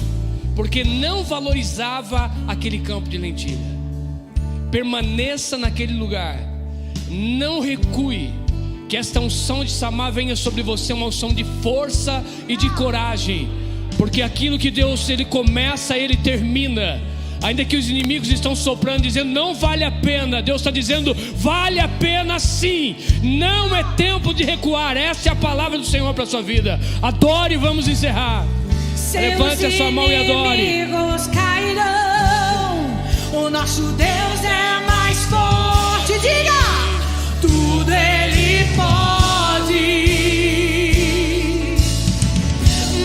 A: porque não valorizava aquele campo de lentilha. Permaneça naquele lugar, não recue. Que esta unção de Samar venha sobre você, uma unção de força e de coragem, porque aquilo que Deus, Ele começa, Ele termina. Ainda que os inimigos estão soprando, dizendo não vale a pena, Deus está dizendo vale a pena sim. Não é tempo de recuar. Essa é a palavra do Senhor para a sua vida. Adore, vamos encerrar. Levante a sua mão e adore.
B: Inimigos cairão, o nosso Deus é mais forte. Diga! Tudo Ele pode.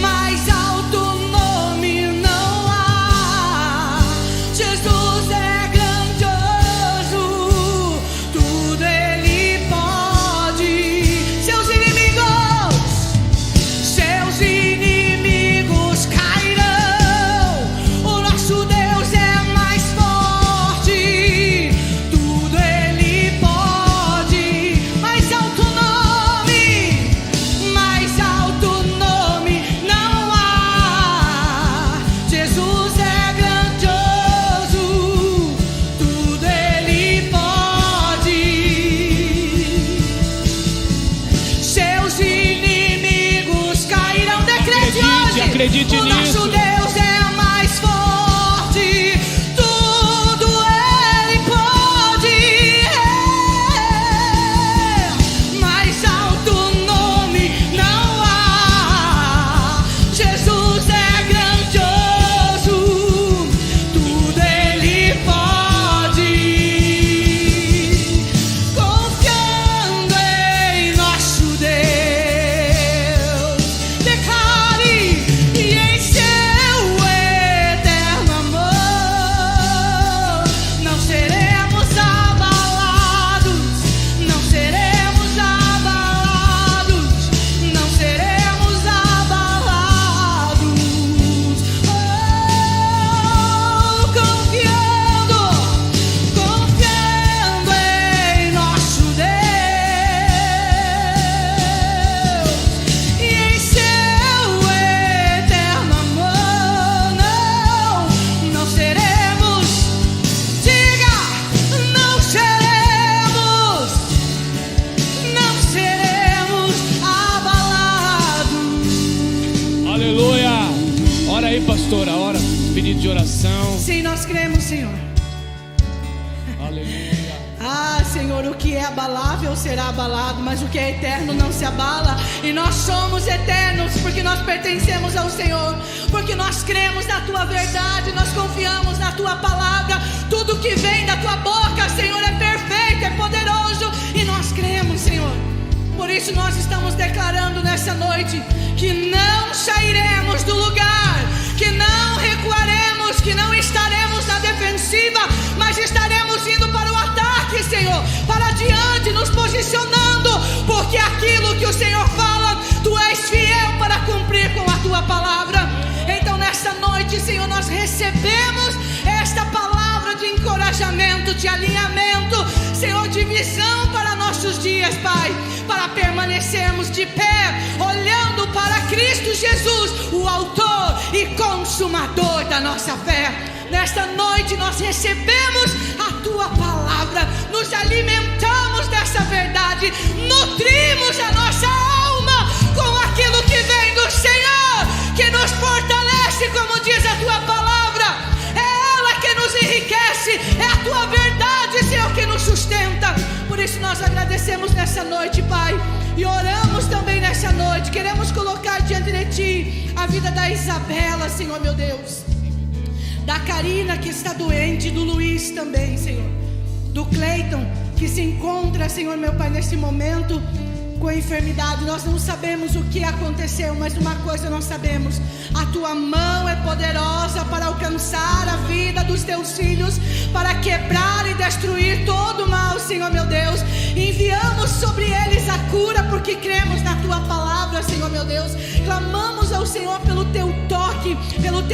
B: Mais alto nome não há. Jesus é grandioso. Tudo Ele pode. Seus inimigos cairão. O nosso Deus é mais forte. Tudo Ele pode. Mais alto nome não há. Jesus é grandioso. Tudo Ele pode. Seus inimigos cairão. Decrete hoje.
A: Acredite
B: O
A: nisso.
B: nosso Deus é mais forte. Tudo Ele pode. Mais alto nome não há. Jesus é grandioso. Tudo Ele pode. Confiando em nosso Deus. Declare: e em
A: hora, pedido de oração.
B: Sim, nós cremos, Senhor.
A: Aleluia.
B: Ah, Senhor, o que é abalável será abalado, mas o que é eterno não se abala. E nós somos eternos porque nós pertencemos ao Senhor, porque nós cremos na Tua verdade, nós confiamos na Tua palavra. Tudo que vem da Tua boca, Senhor, é perfeito, é poderoso, e nós cremos, Senhor. Por isso nós estamos declarando nessa noite que não sairemos do lugar, que não recuaremos, que não estaremos na defensiva, mas estaremos indo para o ataque, Senhor, para diante, nos posicionando, porque aquilo que o Senhor fala, Tu és fiel para cumprir com a Tua palavra. Então nessa noite, Senhor, nós recebemos esta palavra de encorajamento, de alinhamento, Senhor, de visão para nossos dias, Pai, para permanecermos de pé, olhando para Cristo Jesus, o autor e consumador da nossa fé. Nesta noite nós recebemos a Tua palavra, nos alimentamos dessa verdade, nutrimos a nossa alma com aquilo que vem do Senhor, que nos fortalece, como diz a Tua palavra. É ela que nos enriquece, é a Tua verdade, Senhor, que nos sustenta. Por isso nós agradecemos nessa noite, Pai, e oramos também nessa noite. Queremos colocar diante de Ti a vida da Isabela, Senhor meu Deus, da Karina, que está doente, do Luiz também, Senhor, do Cleiton, que se encontra, Senhor meu Pai, nesse momento com enfermidade. Nós não sabemos o que aconteceu, mas uma coisa nós sabemos: a Tua mão é poderosa para alcançar a vida dos Teus filhos, para quebrar e destruir todo o mal, Senhor meu Deus. Enviamos sobre eles a cura, porque cremos na Tua palavra, Senhor meu Deus. Clamamos ao Senhor pelo Teu toque, pelo Teu